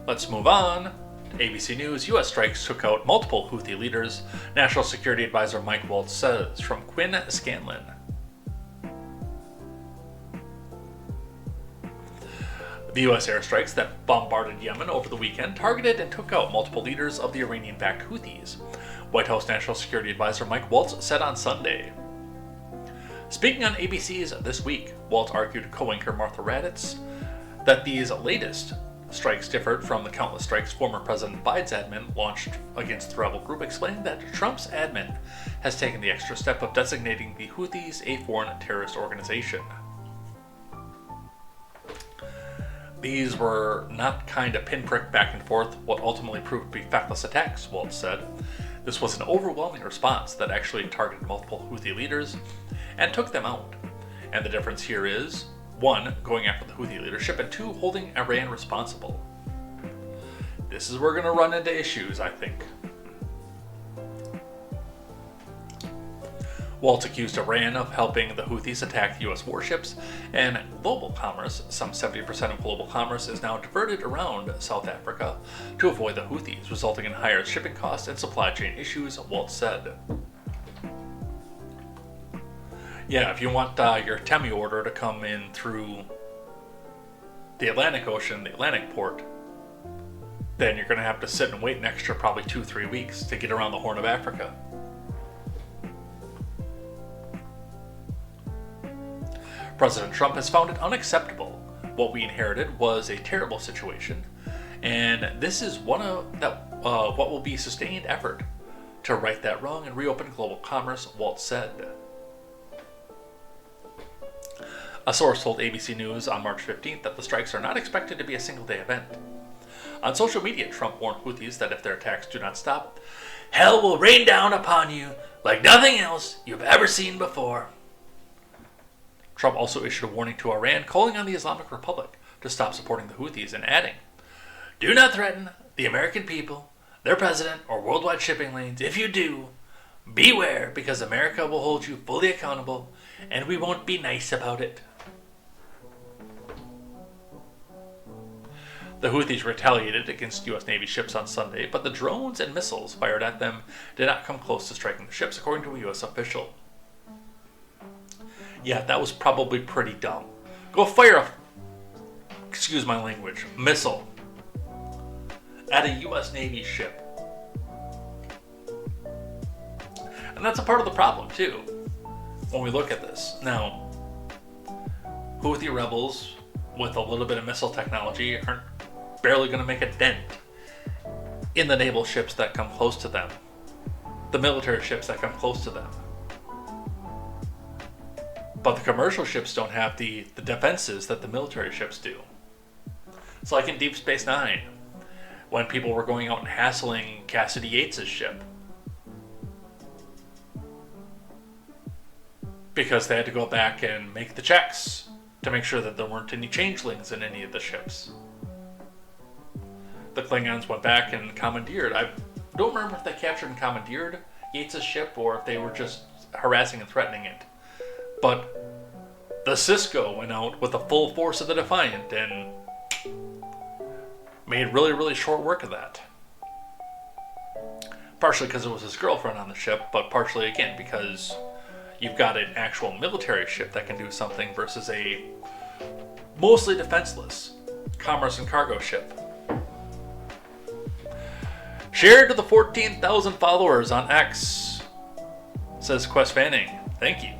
Let's move on. ABC News: U.S. strikes took out multiple Houthi leaders, National Security Advisor Mike Waltz says, from Quinn Scanlon. The U.S. airstrikes that bombarded Yemen over the weekend targeted and took out multiple leaders of the Iranian-backed Houthis, White House National Security Advisor Mike Waltz said on Sunday. Speaking on ABC's This Week, Waltz argued to co-anchor Martha Raddatz that these latest strikes differed from the countless strikes former President Biden's admin launched against the rebel group, explaining that Trump's admin has taken the extra step of designating the Houthis a foreign terrorist organization. These were not kind of pinprick back and forth, what ultimately proved to be feckless attacks, Waltz said. This was an overwhelming response that actually targeted multiple Houthi leaders and took them out. And the difference here is, 1, going after the Houthi leadership, and 2, holding Iran responsible. This is where we're going to run into issues, I think. Waltz accused Iran of helping the Houthis attack U.S. warships and global commerce. Some 70% of global commerce is now diverted around South Africa to avoid the Houthis, resulting in higher shipping costs and supply chain issues, Waltz said. Yeah, if you want your Temi order to come in through the Atlantic Ocean, the Atlantic port, then you're going to have to sit and wait an extra probably 2-3 weeks to get around the Horn of Africa. President Trump has found it unacceptable. What we inherited was a terrible situation, and this is what will be sustained effort to right that wrong and reopen global commerce, Waltz said. A source told ABC News on March 15th that the strikes are not expected to be a single-day event. On social media, Trump warned Houthis that if their attacks do not stop, hell will rain down upon you like nothing else you've ever seen before. Trump also issued a warning to Iran, calling on the Islamic Republic to stop supporting the Houthis and adding, "Do not threaten the American people, their president, or worldwide shipping lanes. If you do, beware, because America will hold you fully accountable, and we won't be nice about it." The Houthis retaliated against U.S. Navy ships on Sunday, but the drones and missiles fired at them did not come close to striking the ships, according to a U.S. official. Yeah, that was probably pretty dumb. Go fire a, excuse my language, missile at a U.S. Navy ship. And that's a part of the problem, too, when we look at this. Now, Houthi rebels with a little bit of missile technology aren't barely going to make a dent in the naval ships that come close to them, the military ships that come close to them. But the commercial ships don't have the defenses that the military ships do. It's like in Deep Space Nine, when people were going out and hassling Cassidy Yates' ship. Because they had to go back and make the checks to make sure that there weren't any changelings in any of the ships. The Klingons went back and commandeered. I don't remember if they captured and commandeered Yates' ship or if they were just harassing and threatening it. But the Cisco went out with the full force of the Defiant and made really, really short work of that. Partially because it was his girlfriend on the ship, but partially, again, because you've got an actual military ship that can do something versus a mostly defenseless commerce and cargo ship. Shared to the 14,000 followers on X, says Quest Fanning. Thank you.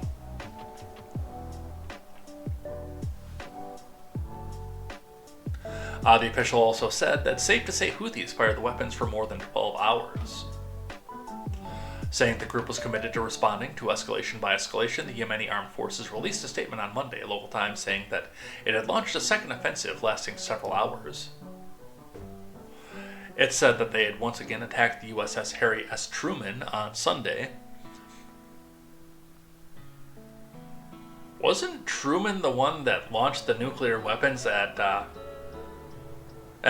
The official also said that it's safe to say Houthis fired the weapons for more than 12 hours. Saying the group was committed to responding to escalation by escalation, the Yemeni armed forces released a statement on Monday, local time, saying that it had launched a second offensive lasting several hours. It said that they had once again attacked the USS Harry S. Truman on Sunday. Wasn't Truman the one that launched the nuclear weapons at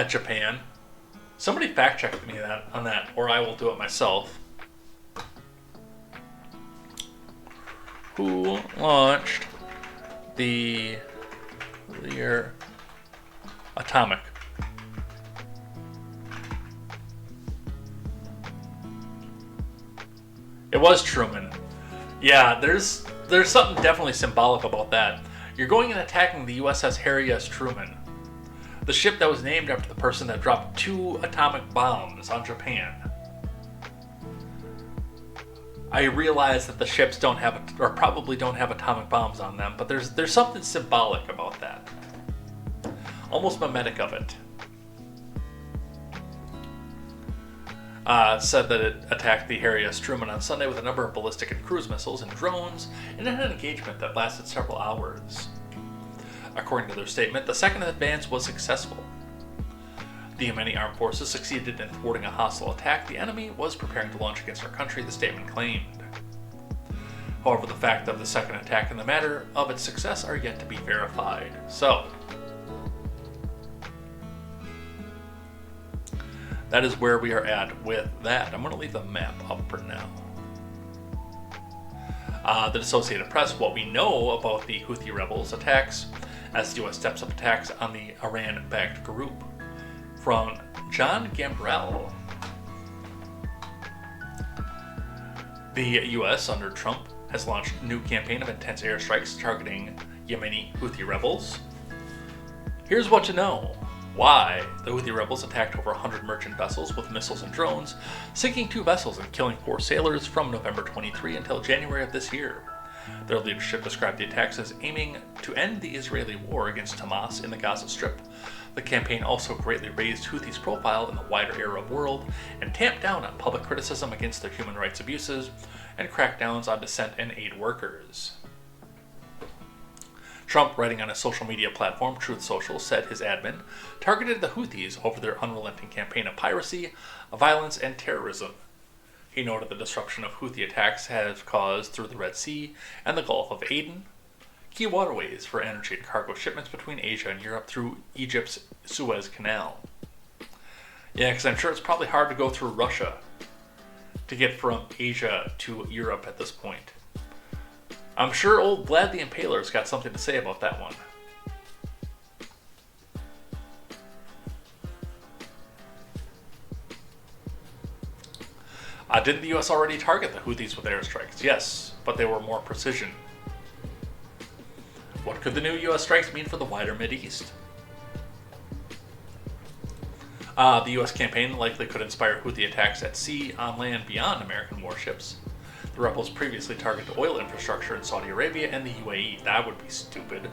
Japan? Somebody fact check me on that, or I will do it myself. Who launched the nuclear atomic? It was Truman. Yeah, there's something definitely symbolic about that. You're going and attacking the USS Harry S. Truman, the ship that was named after the person that dropped 2 atomic bombs on Japan. I realize that the ships don't have, or probably don't have atomic bombs on them, but there's something symbolic about that. Almost mimetic of it. It said that it attacked the Harry S. Truman on Sunday with a number of ballistic and cruise missiles and drones in an engagement that lasted several hours. According to their statement, the second advance was successful. The Yemeni armed forces succeeded in thwarting a hostile attack the enemy was preparing to launch against our country, the statement claimed. However, the fact of the second attack and the matter of its success are yet to be verified. So, that is where we are at with that. I'm going to leave the map up for now. The Associated Press, what we know about the Houthi rebels' attacks as the U.S. steps up attacks on the Iran-backed group. From John Gambrell. The U.S. under Trump has launched a new campaign of intense airstrikes targeting Yemeni Houthi rebels. Here's what to know. Why the Houthi rebels attacked over 100 merchant vessels with missiles and drones, sinking 2 vessels and killing 4 sailors from November 23 until January of this year. Their leadership described the attacks as aiming to end the Israeli war against Hamas in the Gaza Strip. The campaign also greatly raised Houthis' profile in the wider Arab world and tamped down on public criticism against their human rights abuses and crackdowns on dissent and aid workers. Trump, writing on his social media platform Truth Social, said his admin targeted the Houthis over their unrelenting campaign of piracy, violence, and terrorism. He noted the disruption of Houthi attacks has caused through the Red Sea and the Gulf of Aden, key waterways for energy and cargo shipments between Asia and Europe through Egypt's Suez Canal. Yeah, because I'm sure it's probably hard to go through Russia to get from Asia to Europe at this point. I'm sure old Vlad the Impaler's got something to say about that one. Didn't the U.S. already target the Houthis with airstrikes? Yes, but they were more precision. What could the new U.S. strikes mean for the wider Mideast? The U.S. campaign likely could inspire Houthi attacks at sea, on land, beyond American warships. The rebels previously targeted oil infrastructure in Saudi Arabia and the UAE. That would be stupid.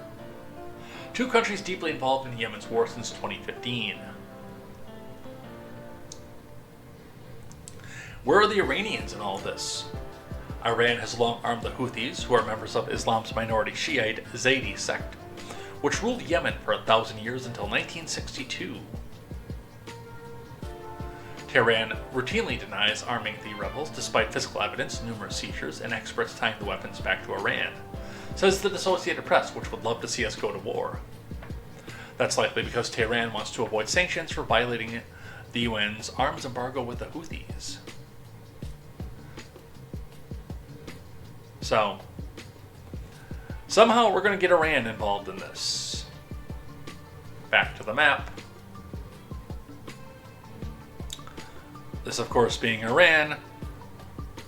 2 countries deeply involved in Yemen's war since 2015. Where are the Iranians in all this? Iran has long armed the Houthis, who are members of Islam's minority Shiite Zaidi sect, which ruled Yemen for 1,000 years until 1962. Tehran routinely denies arming the rebels despite physical evidence, numerous seizures, and experts tying the weapons back to Iran, says the Associated Press, which would love to see us go to war. That's likely because Tehran wants to avoid sanctions for violating the UN's arms embargo with the Houthis. So, somehow we're going to get Iran involved in this. Back to the map. This, of course, being Iran,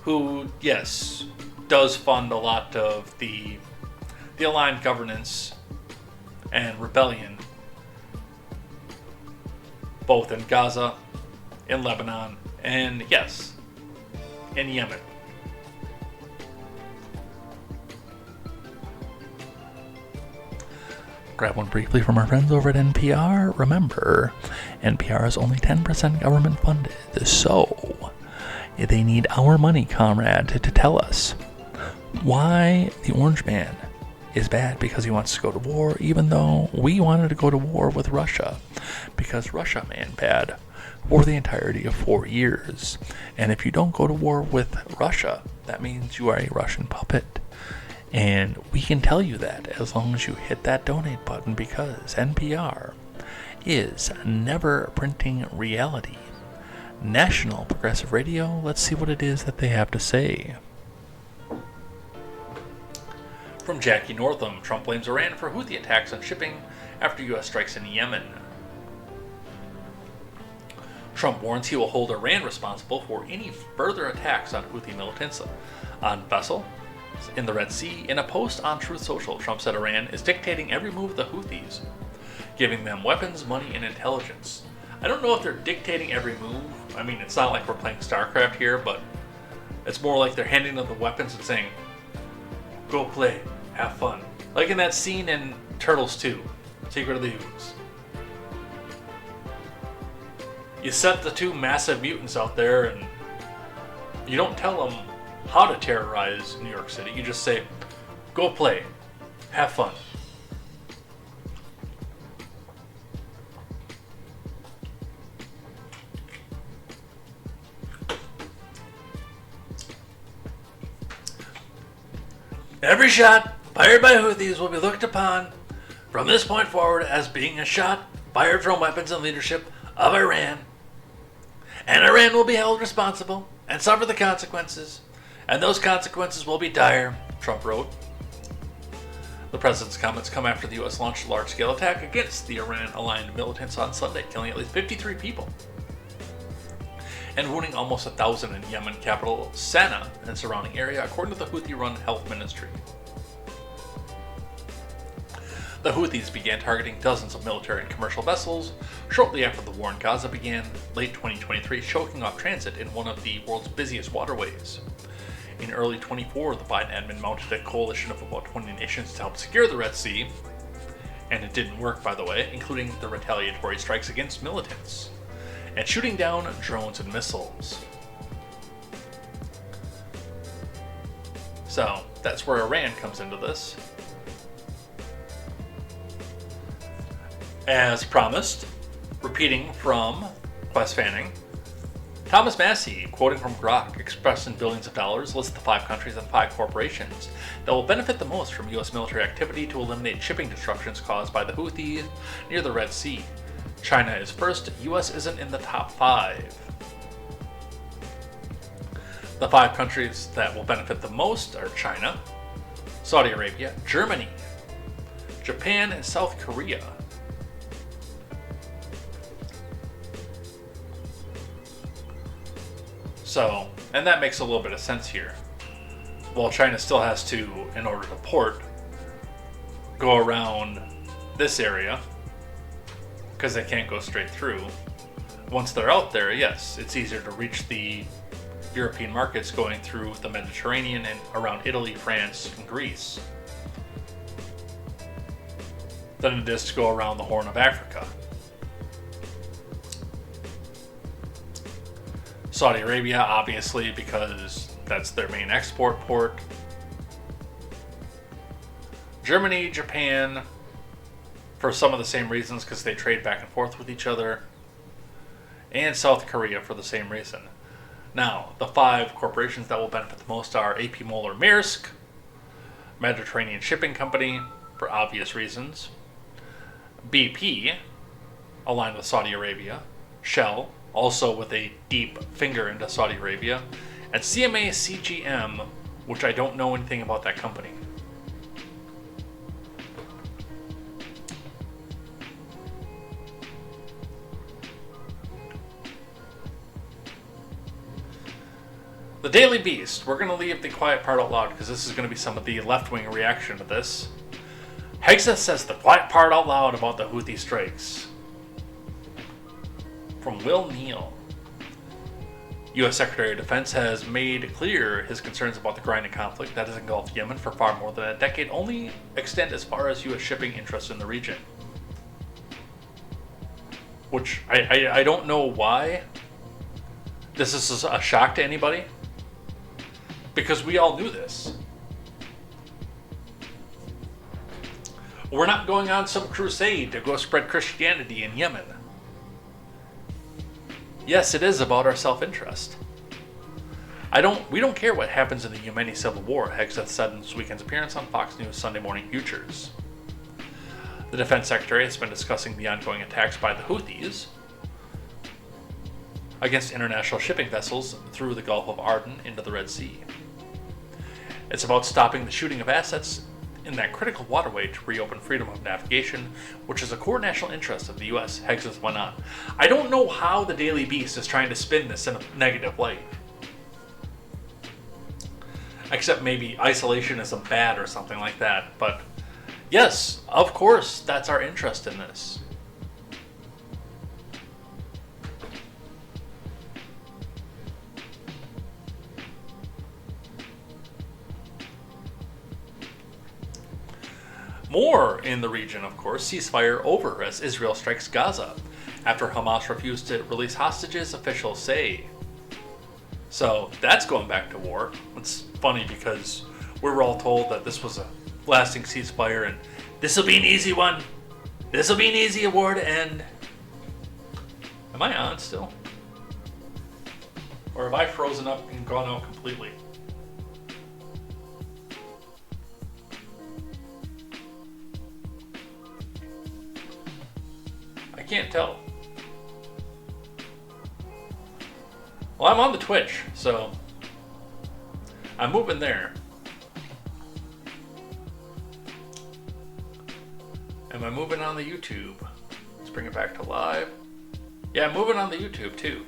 who, yes, does fund a lot of the aligned governance and rebellion, both in Gaza, in Lebanon, and, yes, in Yemen. grab one briefly from our friends over at NPR. Remember, NPR is only 10% government funded, so they need our money, comrade, to tell us why the Orange Man is bad because he wants to go to war, even though we wanted to go to war with Russia because Russia man bad for the entirety of 4 years. And if you don't go to war with Russia, that means you are a Russian puppet. And we can tell you that as long as you hit that donate button, because NPR is never printing reality. National Progressive Radio, let's see what it is that they have to say. From Jackie Northam, Trump blames Iran for Houthi attacks on shipping after U.S. strikes in Yemen. Trump warns he will hold Iran responsible for any further attacks on Houthi militants on vessels in the Red Sea. In a post on Truth Social, Trump said Iran is dictating every move of the Houthis, giving them weapons, money, and intelligence. I don't know if they're dictating every move. I mean, it's not like we're playing StarCraft here, but it's more like they're handing them the weapons and saying, go play, have fun. Like in that scene in Turtles 2, Secret of the Ooze. You set the two massive mutants out there and you don't tell them how to terrorize New York City. You just say, go play, have fun. Every shot fired by Houthis will be looked upon from this point forward as being a shot fired from weapons and leadership of Iran. And Iran will be held responsible and suffer the consequences. And those consequences will be dire, Trump wrote. The president's comments come after the U.S. launched a large-scale attack against the Iran-aligned militants on Sunday, killing at least 53 people and wounding almost 1,000 in Yemen capital Sana'a and surrounding area, according to the Houthi-run health ministry. The Houthis began targeting dozens of military and commercial vessels shortly after the war in Gaza began, late 2023, choking off transit in one of the world's busiest waterways. In early 24, the Biden admin mounted a coalition of about 20 nations to help secure the Red Sea, and it didn't work, by the way, including the retaliatory strikes against militants and shooting down drones and missiles. So, that's where Iran comes into this. As promised, repeating from Quest Fanning, Thomas Massey, quoting from Grok, expressed in billions of dollars, lists the 5 countries and 5 corporations that will benefit the most from U.S. military activity to eliminate shipping disruptions caused by the Houthis near the Red Sea. China is first, U.S. isn't in the top 5. The 5 countries that will benefit the most are China, Saudi Arabia, Germany, Japan, and South Korea. So, and that makes a little bit of sense here. While China still has to, in order to port, go around this area, because they can't go straight through. Once they're out there, yes, it's easier to reach the European markets going through the Mediterranean and around Italy, France, and Greece than it is to go around the Horn of Africa. Saudi Arabia, obviously, because that's their main export port. Germany, Japan, for some of the same reasons, because they trade back and forth with each other. And South Korea for the same reason. Now, the 5 corporations that will benefit the most are AP Moller Maersk, Mediterranean Shipping Company, for obvious reasons, BP, aligned with Saudi Arabia, Shell, also with a deep finger into Saudi Arabia, and CMA CGM, which I don't know anything about that company. The Daily Beast. We're going to leave the quiet part out loud because this is going to be some of the left-wing reaction to this. Hegseth says the quiet part out loud about the Houthi strikes. From Will Neal. U.S. Secretary of Defense has made clear his concerns about the grinding conflict that has engulfed Yemen for far more than a decade only extend as far as U.S. shipping interests in the region. Which, I don't know why this is a shock to anybody, because we all knew this. We're not going on some crusade to go spread Christianity in Yemen. Yes, it is about our self-interest. We don't care what happens in the Yemeni civil war, Hegseth said in this weekend's appearance on Fox News Sunday Morning Futures. The defense secretary has been discussing the ongoing attacks by the Houthis against international shipping vessels through the Gulf of Aden into the Red Sea. It's about stopping the shooting of assets in that critical waterway to reopen freedom of navigation, which is a core national interest of the U.S., Hegseth went on. I don't know how the Daily Beast is trying to spin this in a negative light. Except maybe isolationism bad or something like that. But yes, of course, that's our interest in this. More in the region, of course. Ceasefire over as Israel strikes Gaza after Hamas refused to release hostages, officials say. So that's going back to war. It's funny because we were all told that this was a lasting ceasefire and this will be an easy one. This will be an easy war to end. Am I on still? Or have I frozen up and gone out completely? I can't tell. Well, I'm on the Twitch, so I'm moving there. Am I moving on the YouTube? Let's bring it back to live. Yeah, I'm moving on the YouTube too.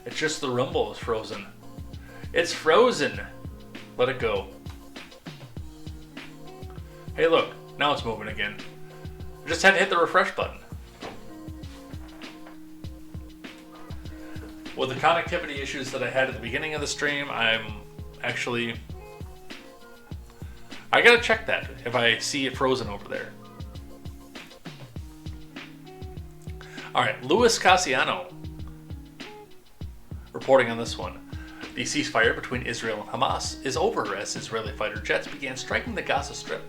It's just the Rumble is frozen. It's frozen. Let it go. Hey look, now it's moving again. I just had to hit the refresh button. With the connectivity issues that I had at the beginning of the stream, I gotta check that if I see it frozen over there. Alright, Louis Cassiano reporting on this one. The ceasefire between Israel and Hamas is over as Israeli fighter jets began striking the Gaza Strip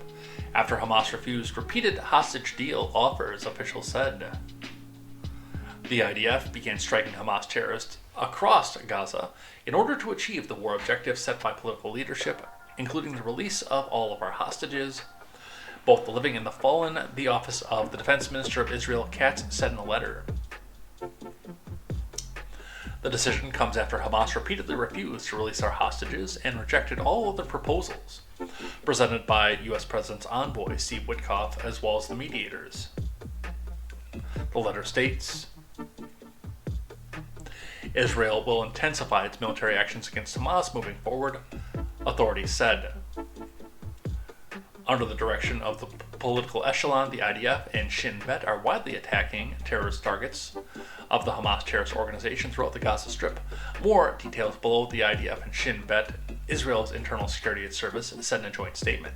after Hamas refused repeated hostage deal offers, officials said. The IDF began striking Hamas terrorists across Gaza in order to achieve the war objectives set by political leadership, including the release of all of our hostages, both the living and the fallen, the office of the Defense Minister of Israel, Katz, said in a letter. The decision comes after Hamas repeatedly refused to release our hostages and rejected all other proposals presented by U.S. President's envoy, Steve Witkoff, as well as the mediators. The letter states, Israel will intensify its military actions against Hamas moving forward, authorities said. Under the direction of the political echelon, the IDF and Shin Bet are widely attacking terrorist targets of the Hamas terrorist organization throughout the Gaza Strip. More details below. The IDF and Shin Bet, Israel's internal security service, said in a joint statement.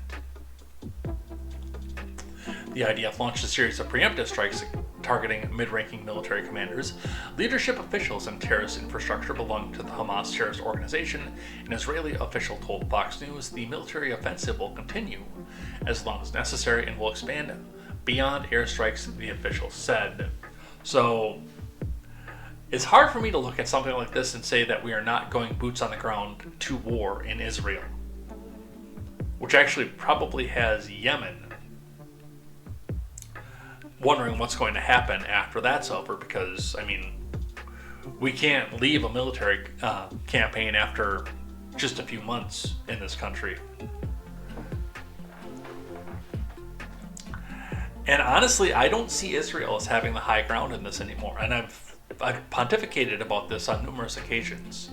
The IDF launched a series of preemptive strikes targeting mid-ranking military commanders, leadership officials, and terrorist infrastructure belonging to the Hamas terrorist organization. An Israeli official told Fox News the military offensive will continue as long as necessary and will expand beyond airstrikes, the official said. So, it's hard for me to look at something like this and say that we are not going boots on the ground to war in Israel, which actually probably has Yemen wondering what's going to happen after that's over, because, I mean, we can't leave a military campaign after just a few months in this country. And honestly, I don't see Israel as having the high ground in this anymore, and I've pontificated about this on numerous occasions.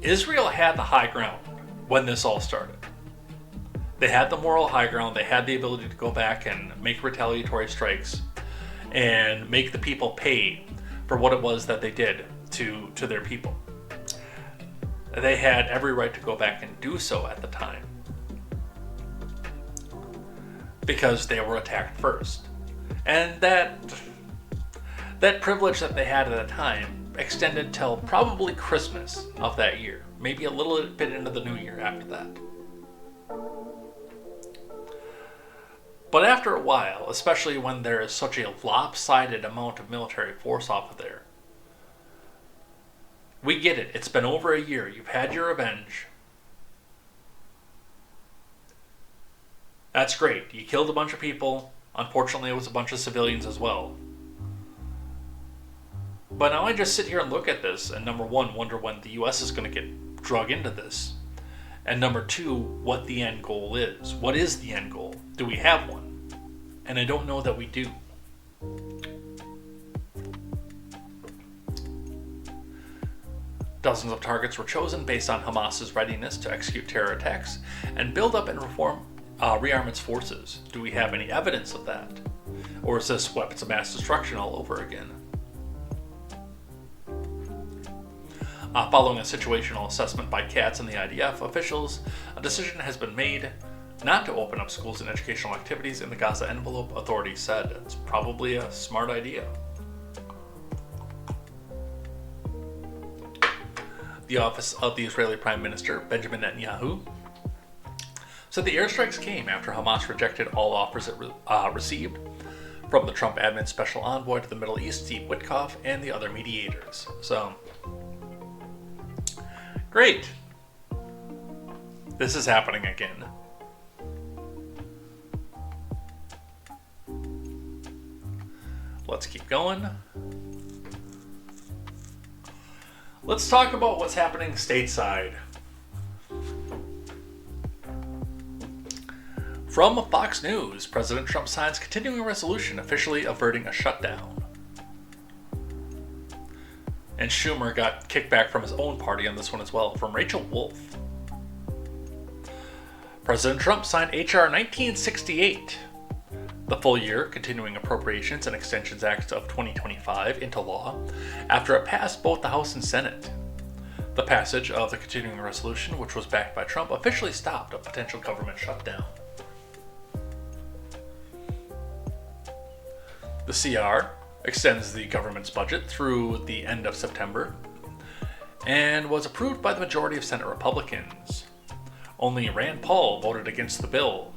Israel had the high ground when this all started. They had the moral high ground. They had the ability to go back and make retaliatory strikes and make the people pay for what it was that they did to their people. They had every right to go back and do so at the time because they were attacked first. And that privilege that they had at the time extended till probably Christmas of that year, maybe a little bit into the new year after that. But after a while, especially when there is such a lopsided amount of military force off of there, we get it. It's been over a year. You've had your revenge. That's great. You killed a bunch of people. Unfortunately, it was a bunch of civilians as well. But now I just sit here and look at this, and number one, wonder when the U.S. is going to get drug into this. And number two, what the end goal is. What is the end goal? Do we have one? And I don't know that we do. Dozens of targets were chosen based on Hamas's readiness to execute terror attacks and build up and rearm its forces. Do we have any evidence of that? Or is this weapons of mass destruction all over again? Following a situational assessment by Katz and the IDF officials, a decision has been made not to open up schools and educational activities in the Gaza envelope, authorities said. It's probably a smart idea. The office of the Israeli Prime Minister, Benjamin Netanyahu, said the airstrikes came after Hamas rejected all offers it received from the Trump admin special envoy to the Middle East, Steve Witkoff, and the other mediators. So, great. This is happening again. Let's keep going. Let's talk about what's happening stateside. From Fox News, President Trump signs continuing resolution officially averting a shutdown. And Schumer got kicked back from his own party on this one as well, from Rachel Wolf. President Trump signed H.R. 1968, the full year Continuing Appropriations and Extensions Act of 2025, into law after it passed both the House and Senate. The passage of the continuing resolution, which was backed by Trump, officially stopped a potential government shutdown. The CR extends the government's budget through the end of September and was approved by the majority of Senate Republicans. Only Rand Paul voted against the bill.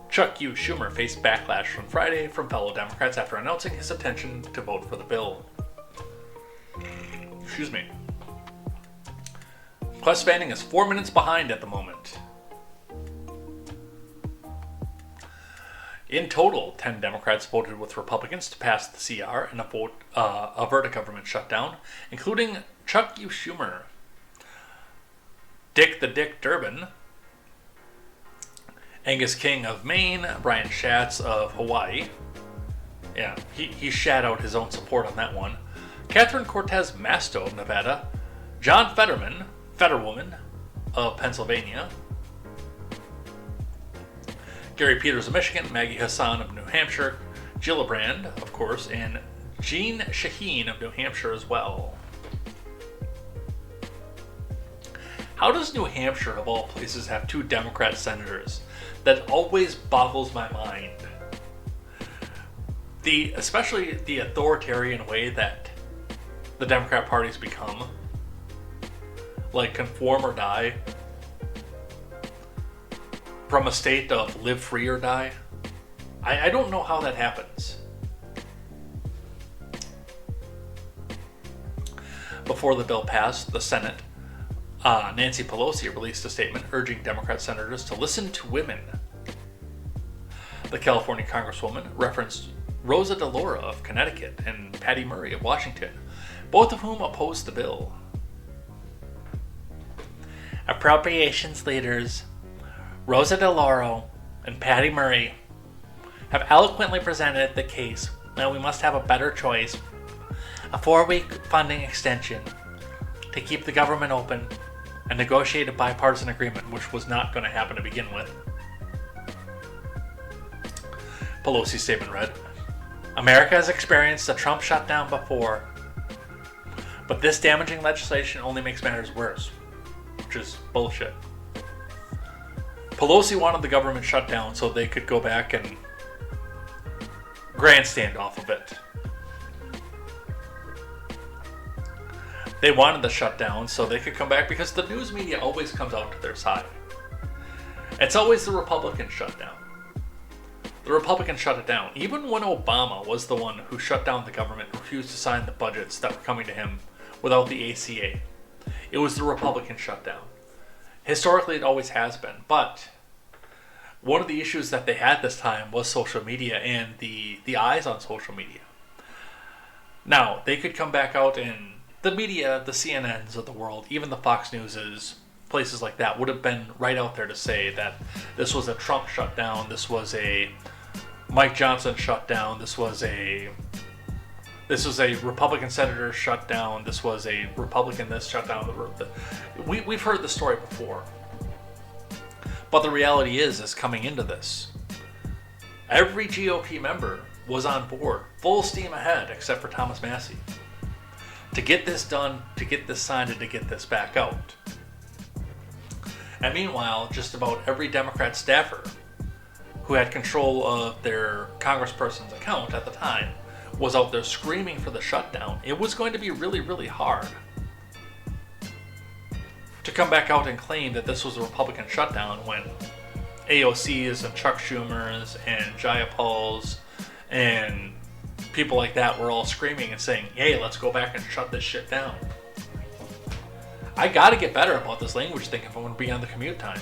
Chuck Schumer faced backlash on Friday from fellow Democrats after announcing his intention to vote for the bill. Excuse me. Quest Fanning is 4 minutes behind at the moment. In total, 10 Democrats voted with Republicans to pass the CR and avert a government shutdown, including Chuck Schumer, Dick the Dick Durbin, Angus King of Maine, Brian Schatz of Hawaii. Yeah, he shat out his own support on that one. Catherine Cortez Masto of Nevada, John Fetterwoman of Pennsylvania, Gary Peters of Michigan, Maggie Hassan of New Hampshire, Gillibrand, of course, and Jean Shaheen of New Hampshire as well. How does New Hampshire, of all places, have 2 Democrat senators? That always boggles my mind. Especially the authoritarian way that the Democrat Party's become. Like, conform or die. From a state of live free or die. I don't know how that happens. Before the bill passed, the Senate, Nancy Pelosi released a statement urging Democrat senators to listen to women. The California Congresswoman referenced Rosa DeLauro of Connecticut and Patty Murray of Washington, both of whom opposed the bill. Appropriations leaders Rosa DeLauro and Patty Murray have eloquently presented the case that we must have a better choice, a 4-week funding extension to keep the government open and negotiate a bipartisan agreement, which was not going to happen to begin with. Pelosi's statement read, America has experienced a Trump shutdown before, but this damaging legislation only makes matters worse, which is bullshit. Pelosi wanted the government shut down so they could go back and grandstand off of it. They wanted the shutdown so they could come back because the news media always comes out to their side. It's always the Republican shutdown. The Republicans shut it down. Even when Obama was the one who shut down the government and refused to sign the budgets that were coming to him without the ACA, it was the Republican shutdown. Historically, it always has been. But one of the issues that they had this time was social media and the eyes on social media. Now, they could come back out and the media, the CNNs of the world, even the Fox Newses, places like that, would have been right out there to say that this was a Trump shutdown, this was a Mike Johnson shutdown, this was a Republican senator shutdown, this was a Republican this shutdown. We've heard the story before. But the reality is coming into this, every GOP member was on board, full steam ahead, except for Thomas Massie, to get this done, to get this signed, and to get this back out. And meanwhile, just about every Democrat staffer who had control of their congressperson's account at the time was out there screaming for the shutdown. It was going to be really, really hard to come back out and claim that this was a Republican shutdown when AOC's and Chuck Schumer's and Jayapal's and people like that were all screaming and saying, hey, let's go back and shut this shit down. I gotta get better about this language thing if I want to be on the commute time.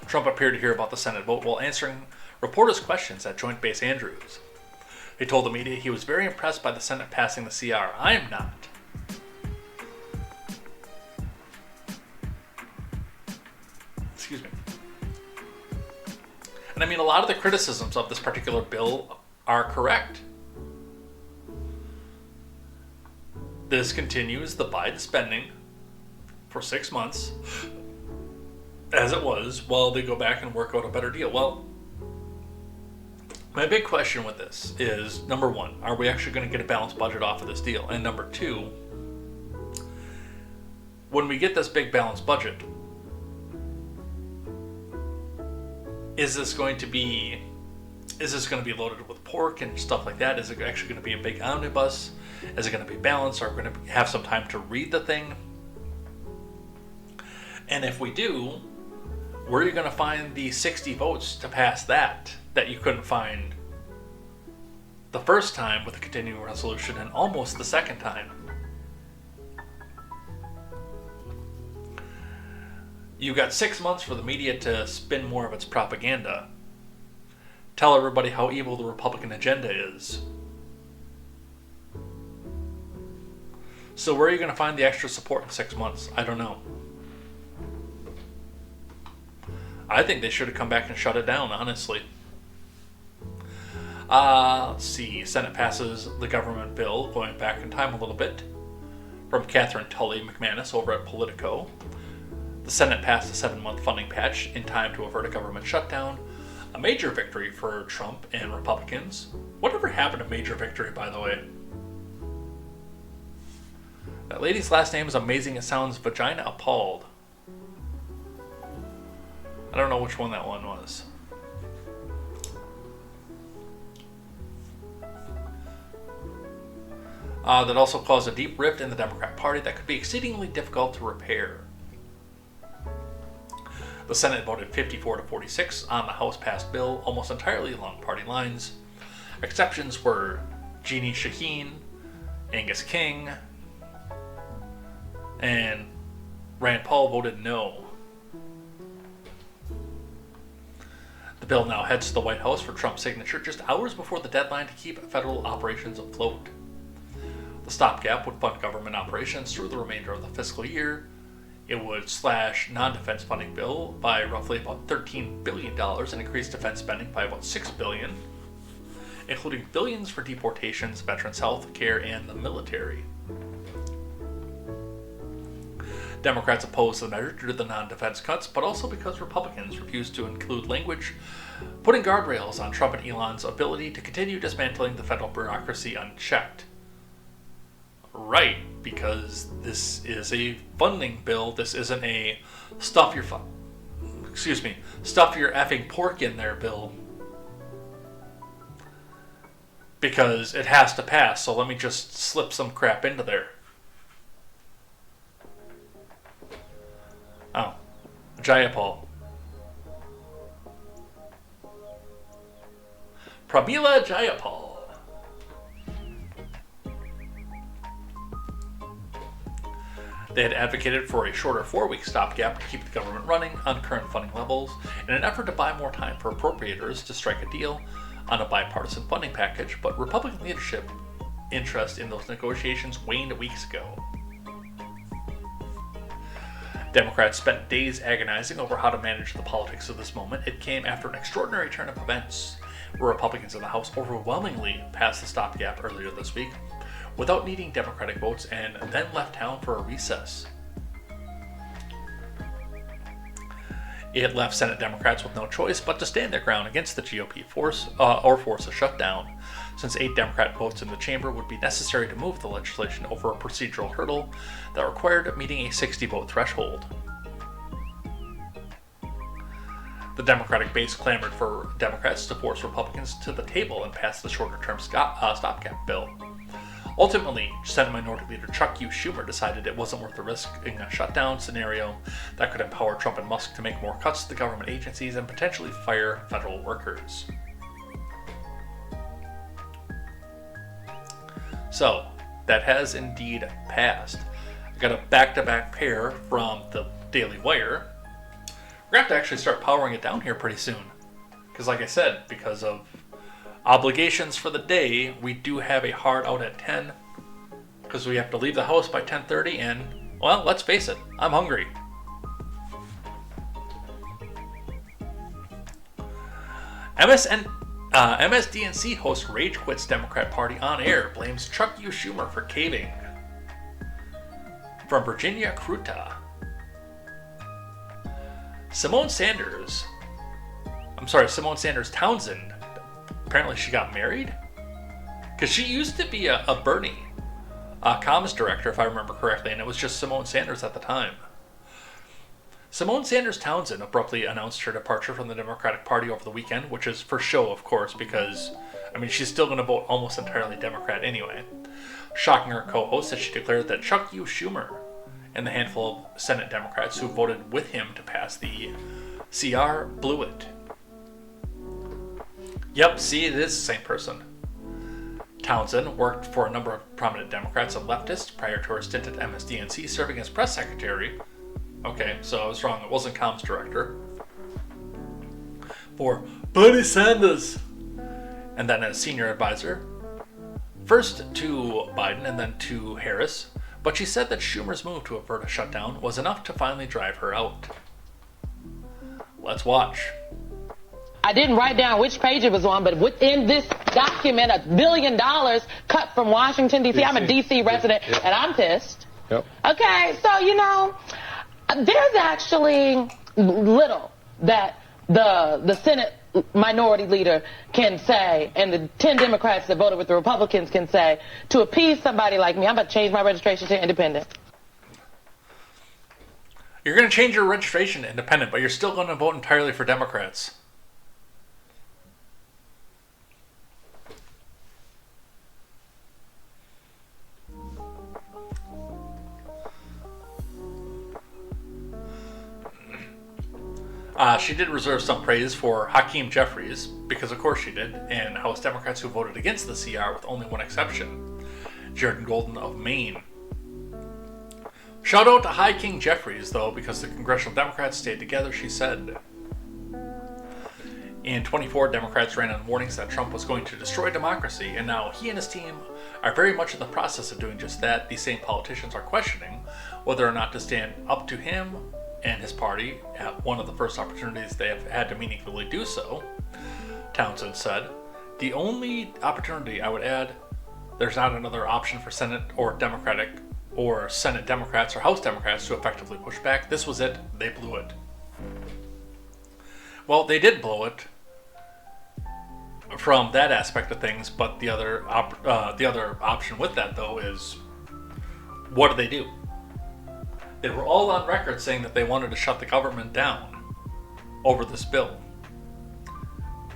Trump appeared to hear about the Senate vote while answering reporters' questions at Joint Base Andrews. He told the media he was very impressed by the Senate passing the CR. I am not. Excuse me. And I mean, a lot of the criticisms of this particular bill are correct. This continues the Biden spending for 6 months, as it was, while they go back and work out a better deal. Well, my big question with this is, number one, are we actually going to get a balanced budget off of this deal? And number two, when we get this big balanced budget, is this going to be loaded with pork and stuff like that? Is it actually going to be a big omnibus? Is it going to be balanced? Are we going to have some time to read the thing? And if we do, where are you going to find the 60 votes to pass that you couldn't find the first time with the continuing resolution and almost the second time? You got 6 months for the media to spin more of its propaganda. Tell everybody how evil the Republican agenda is. So where are you going to find the extra support in 6 months? I don't know. I think they should have come back and shut it down, honestly. Let's see. Senate passes the government bill, going back in time a little bit, from Catherine Tully McManus over at Politico. The Senate passed a 7-month funding patch in time to avert a government shutdown. A major victory for Trump and Republicans. Whatever happened to major victory, by the way? That lady's last name is amazing. It sounds vagina appalled. I don't know which one that one was. That also caused a deep rift in the Democrat Party that could be exceedingly difficult to repair. The Senate voted 54-46 on the House-passed bill, almost entirely along party lines. Exceptions were Jeannie Shaheen, Angus King, and Rand Paul voted no. The bill now heads to the White House for Trump's signature just hours before the deadline to keep federal operations afloat. The stopgap would fund government operations through the remainder of the fiscal year. It would slash non-defense funding bill by roughly about $13 billion and increase defense spending by about $6 billion, including billions for deportations, veterans' health care, and the military. Democrats opposed the measure due to the non-defense cuts, but also because Republicans refused to include language putting guardrails on Trump and Elon's ability to continue dismantling the federal bureaucracy unchecked. Right, because this is a funding bill. This isn't a stuff your effing pork in there bill. Because it has to pass, so let me just slip some crap into there. Oh, Jayapal. Pramila Jayapal. They had advocated for a shorter 4-week stopgap to keep the government running on current funding levels in an effort to buy more time for appropriators to strike a deal on a bipartisan funding package, but Republican leadership interest in those negotiations waned weeks ago. Democrats spent days agonizing over how to manage the politics of this moment. It came after an extraordinary turn of events, where Republicans in the House overwhelmingly passed the stopgap earlier this week, without needing Democratic votes, and then left town for a recess. It left Senate Democrats with no choice but to stand their ground against the GOP force a shutdown, since 8 Democrat votes in the chamber would be necessary to move the legislation over a procedural hurdle that required meeting a 60-vote threshold. The Democratic base clamored for Democrats to force Republicans to the table and pass the shorter-term stopgap bill. Ultimately, Senate Minority Leader Chuck Schumer decided it wasn't worth the risk in a shutdown scenario that could empower Trump and Musk to make more cuts to the government agencies and potentially fire federal workers. So, that has indeed passed. I got a back-to-back pair from the Daily Wire. We're going to have to actually start powering it down here pretty soon. Because like I said, because of obligations for the day, we do have a hard out at 10. Because we have to leave the house by 10:30 and, well, let's face it, I'm hungry. MSDNC host Rage Quits Democrat Party on air, blames Chuck Schumer for caving. From Virginia Kruta. Simone Sanders Townsend, apparently she got married? Because she used to be a Bernie comms director, if I remember correctly, and it was just Simone Sanders at the time. Simone Sanders Townsend abruptly announced her departure from the Democratic Party over the weekend, which is for show, of course, because, I mean, she's still going to vote almost entirely Democrat anyway. Shocking her co-host as she declared that Chuck Schumer and the handful of Senate Democrats who voted with him to pass the CR blew it. Yep, see, it is the same person. Townsend worked for a number of prominent Democrats and leftists prior to her stint at MSDNC, serving as press secretary. Okay, so I was wrong. It wasn't comms director. For Bernie Sanders. And then as senior advisor. First to Biden and then to Harris. But she said that Schumer's move to avert a shutdown was enough to finally drive her out. Let's watch. I didn't write down which page it was on, but within this document, $1 billion cut from Washington, D.C. I'm a D.C. resident, and I'm pissed. Yep. Okay, so, there's actually little that the Senate minority leader can say, and the 10 Democrats that voted with the Republicans can say, to appease somebody like me. I'm about to change my registration to independent. You're going to change your registration to independent, but you're still going to vote entirely for Democrats. She did reserve some praise for Hakeem Jeffries, because of course she did, and House Democrats who voted against the CR with only one exception, Jared Golden of Maine. Shout out to High King Jeffries, though, because the Congressional Democrats stayed together, she said. In 24, Democrats ran on warnings that Trump was going to destroy democracy, and now he and his team are very much in the process of doing just that. These same politicians are questioning whether or not to stand up to him and his party at one of the first opportunities they have had to meaningfully do so. Townsend said, "The only opportunity I would add, there's not another option for Senate or Democratic or Senate Democrats or House Democrats to effectively push back. This was it. They blew it. Well, they did blow it from that aspect of things, but the other option with that, though, is what did they do? They were all on record saying that they wanted to shut the government down over this bill,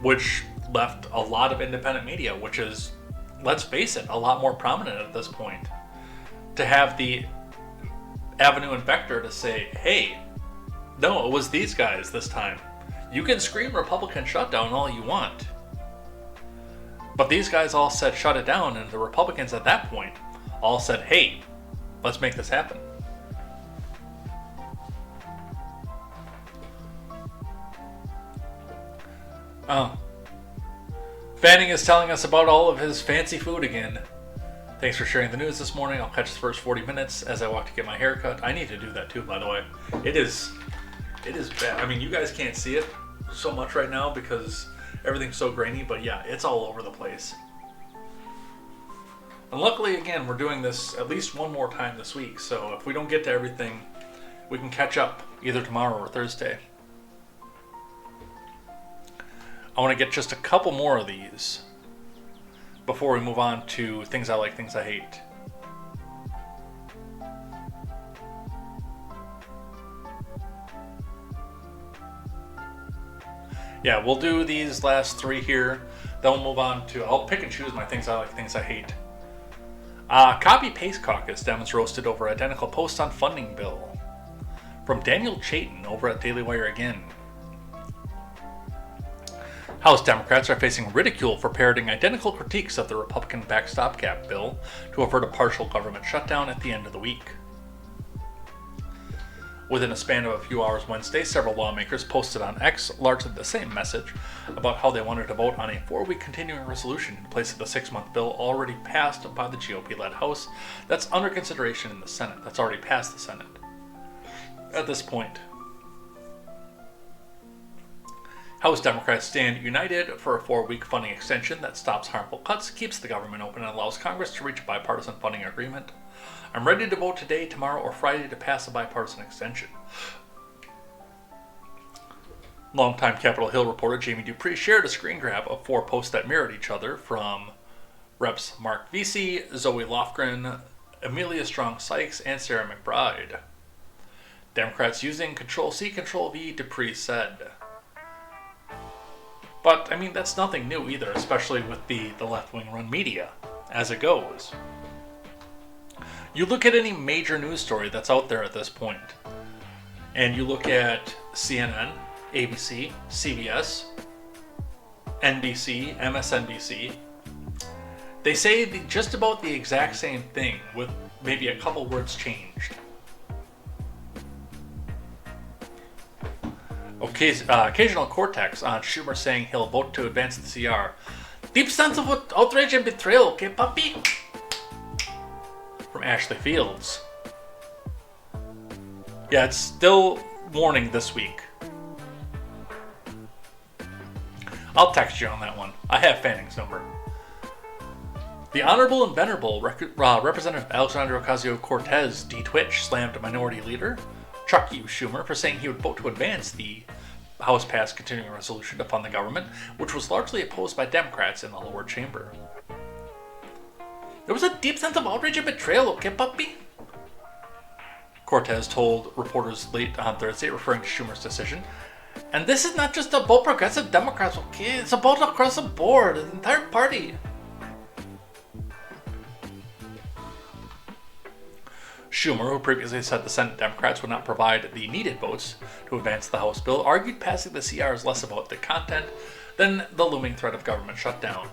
which left a lot of independent media, which is, let's face it, a lot more prominent at this point, to have the avenue and vector to say, hey, no, it was these guys this time. You can scream Republican shutdown all you want. But these guys all said shut it down, and the Republicans at that point all said, hey, let's make this happen. Oh. Fanning is telling us about all of his fancy food again. Thanks for sharing the news this morning. I'll catch the first 40 minutes as I walk to get my hair cut. I need to do that too, by the way. It is bad. I mean, you guys can't see it so much right now because everything's so grainy, but yeah, it's all over the place. And luckily, again, we're doing this at least one more time this week, so if we don't get to everything, we can catch up either tomorrow or Thursday. I want to get just a couple more of these before we move on to things I like, things I hate. Yeah, we'll do these last three here. Then we'll move on to, I'll pick and choose my things I like, things I hate. Copy-paste caucus Demons roasted over identical post on funding bill. From Daniel Chayton over at Daily Wire again. House Democrats are facing ridicule for parroting identical critiques of the Republican-backed stopgap bill to avert a partial government shutdown at the end of the week. Within a span of a few hours Wednesday, several lawmakers posted on X largely the same message about how they wanted to vote on a 4-week continuing resolution in place of the 6-month bill already passed by the GOP-led House that's under consideration in the Senate. That's already passed the Senate at this point. House Democrats stand united for a 4-week funding extension that stops harmful cuts, keeps the government open, and allows Congress to reach a bipartisan funding agreement. I'm ready to vote today, tomorrow, or Friday to pass a bipartisan extension. Longtime Capitol Hill reporter Jamie Dupree shared a screen grab of 4 posts that mirrored each other from Reps Mark Vesey, Zoe Lofgren, Amelia Strong-Sykes, and Sarah McBride. Democrats using Control-C, Control-V, Dupree said. But, I mean, that's nothing new either, especially with the left-wing run media, as it goes. You look at any major news story that's out there at this point, and you look at CNN, ABC, CBS, NBC, MSNBC, they say just about the exact same thing with maybe a couple words changed. Occasional Cortex on Schumer saying he'll vote to advance the CR. Deep sense of outrage and betrayal, okay, puppy? From Ashley Fields. Yeah, it's still morning this week. I'll text you on that one. I have Fanning's number. The Honorable and Venerable Representative Alexandria Ocasio-Cortez D-Twitch slammed Minority Leader Chuck U. Schumer for saying he would vote to advance the House-passed continuing resolution to fund the government, which was largely opposed by Democrats in the lower chamber. There was a deep sense of outrage and betrayal, okay, puppy? Cortez told reporters late on Thursday, referring to Schumer's decision. And this is not just about progressive Democrats, okay? It's about across the board, the entire party. Schumer, who previously said the Senate Democrats would not provide the needed votes to advance the House bill, argued passing the CR is less about the content than the looming threat of government shutdown.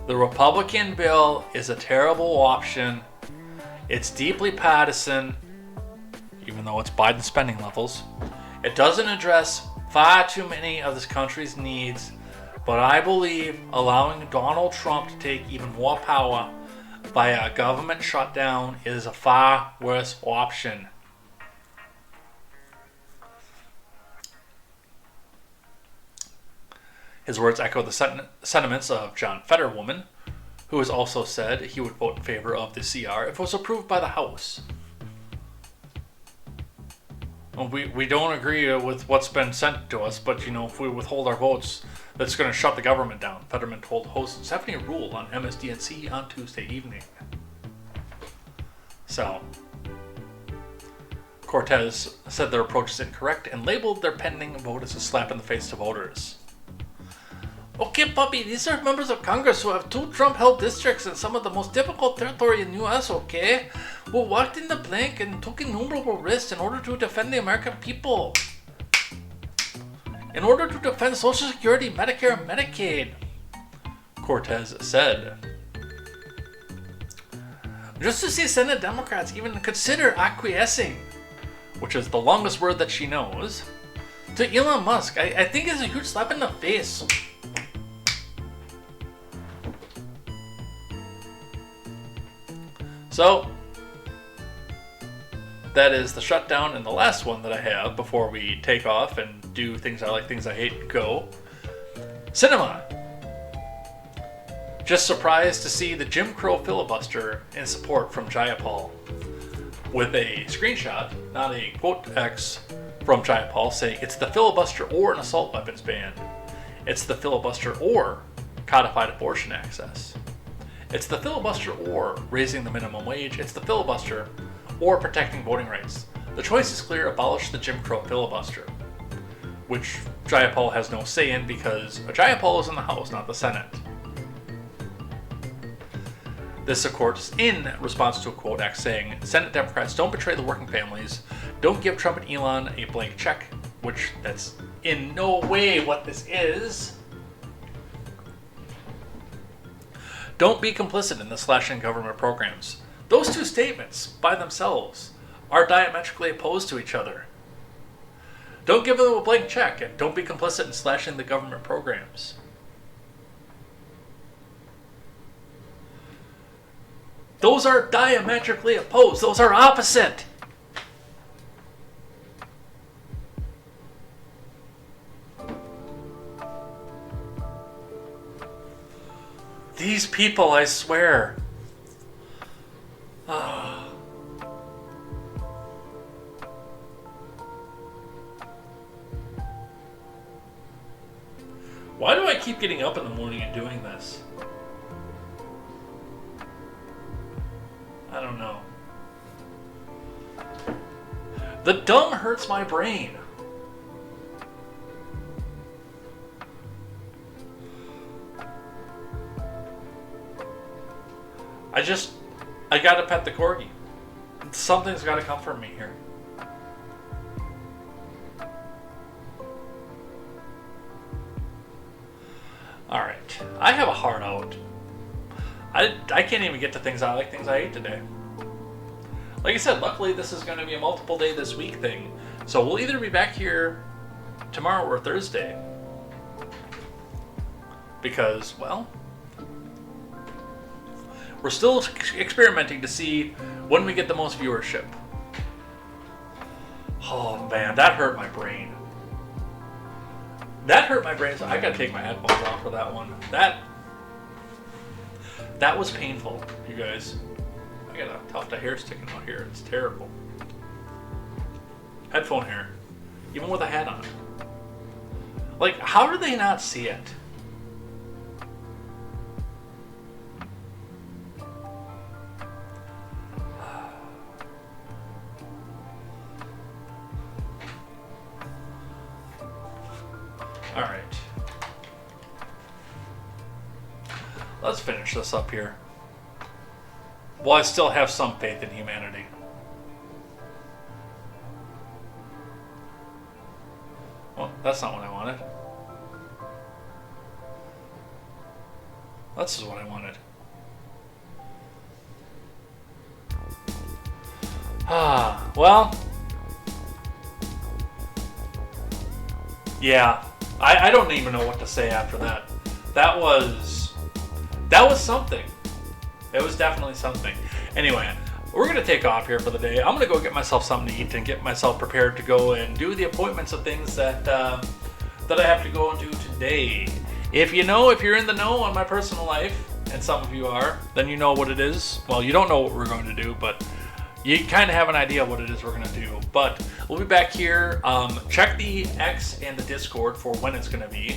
The Republican bill is a terrible option. It's deeply partisan, even though it's Biden spending levels. It doesn't address far too many of this country's needs, but I believe allowing Donald Trump to take even more power by a government shutdown is a far worse option. His words echo the sentiments of John Fetterwoman, who has also said he would vote in favor of the CR if it was approved by the House. Well, we don't agree with what's been sent to us, but if we withhold our votes, that's going to shut the government down, Fetterman told host Stephanie Rule on MSDNC on Tuesday evening. So, Cortez said their approach is incorrect and labeled their pending vote as a slap in the face to voters. Okay, puppy, these are members of Congress who have 2 Trump-held districts in some of the most difficult territory in the U.S., okay? Who walked in the blank and took innumerable risks in order to defend the American people. In order to defend Social Security, Medicare, and Medicaid, Cortez said. Just to see Senate Democrats even consider acquiescing, which is the longest word that she knows, to Elon Musk, I think is a huge slap in the face. So, that is the shutdown and the last one that I have before we take off and do things I like, things I hate, go. Cinema. Just surprised to see the Jim Crow filibuster in support from Jayapal. With a screenshot, not a quote X from Jayapal saying it's the filibuster or an assault weapons ban. It's the filibuster or codified abortion access. It's the filibuster or raising the minimum wage. It's the filibuster or protecting voting rights. The choice is clear: abolish the Jim Crow filibuster, which Jayapal has no say in because Jayapal is in the House, not the Senate. This, of course, in response to a quote X saying, Senate Democrats, don't betray the working families. Don't give Trump and Elon a blank check, which that's in no way what this is. Don't be complicit in the slashing government programs. Those two statements, by themselves, are diametrically opposed to each other. Don't give them a blank check, and don't be complicit in slashing the government programs. Those are diametrically opposed. Those are opposite. These people, I swear. Why do I keep getting up in the morning and doing this? I don't know. The dumb hurts my brain. I gotta pet the corgi. Something's gotta come from me here. Alright, I have a heart out. I can't even get to things I like, things I ate today. Like I said, luckily this is going to be a multiple day this week thing. So we'll either be back here tomorrow or Thursday. Because, well, we're still experimenting to see when we get the most viewership. Oh man, that hurt my brain. That hurt my brain, so I gotta take my headphones off for that one. That was painful, you guys. I got a tuft of hair sticking out here. It's terrible. Headphone hair. Even with a hat on. Like, how do they not see it? Alright. Let's finish this up here. Well, I still have some faith in humanity. Well, that's not what I wanted. This is what I wanted. Well. Yeah. I don't even know what to say after that. That was something. It was definitely something. Anyway, we're going to take off here for the day. I'm going to go get myself something to eat and get myself prepared to go and do the appointments of things that I have to go and do today. If you're in the know on my personal life, and some of you are, then you know what it is. Well, you don't know what we're going to do, but you kind of have an idea what it is we're going to do. But we'll be back here. Check the X and the Discord for when it's going to be.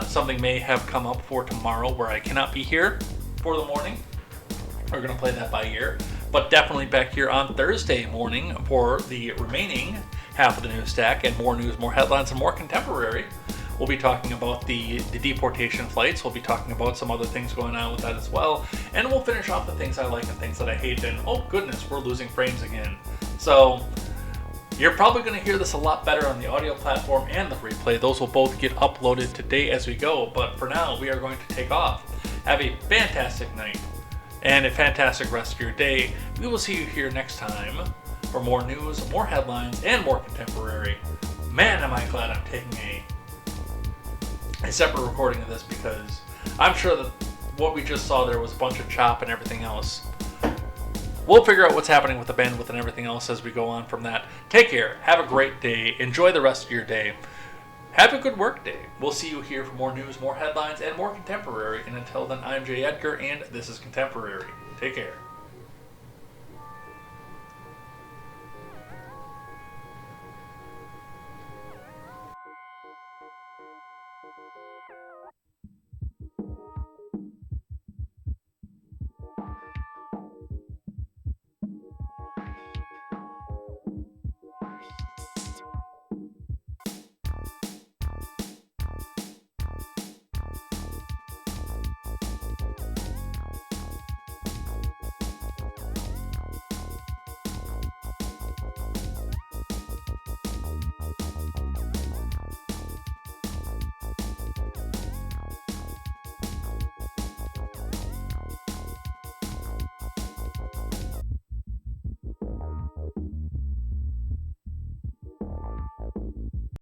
Something may have come up for tomorrow where I cannot be here for the morning. We're going to play that by ear. But definitely back here on Thursday morning for the remaining half of the news stack and more news, more headlines, and more contemporary. We'll be talking about the deportation flights. We'll be talking about some other things going on with that as well. And we'll finish off the things I like and things that I hate. And oh goodness, we're losing frames again. So you're probably going to hear this a lot better on the audio platform and the replay. Those will both get uploaded today as we go. But for now, we are going to take off. Have a fantastic night and a fantastic rest of your day. We will see you here next time for more news, more headlines, and more contemporary. Man, am I glad I'm taking a separate recording of this, because I'm sure that what we just saw there was a bunch of chop and everything else. We'll figure out what's happening with the bandwidth and everything else as we go on from that. Take care. Have a great day. Enjoy the rest of your day. Have a good work day. We'll see you here for more news, more headlines, and more contemporary. And until then, I'm Jay Edgar, and this is Contemporary. Take care.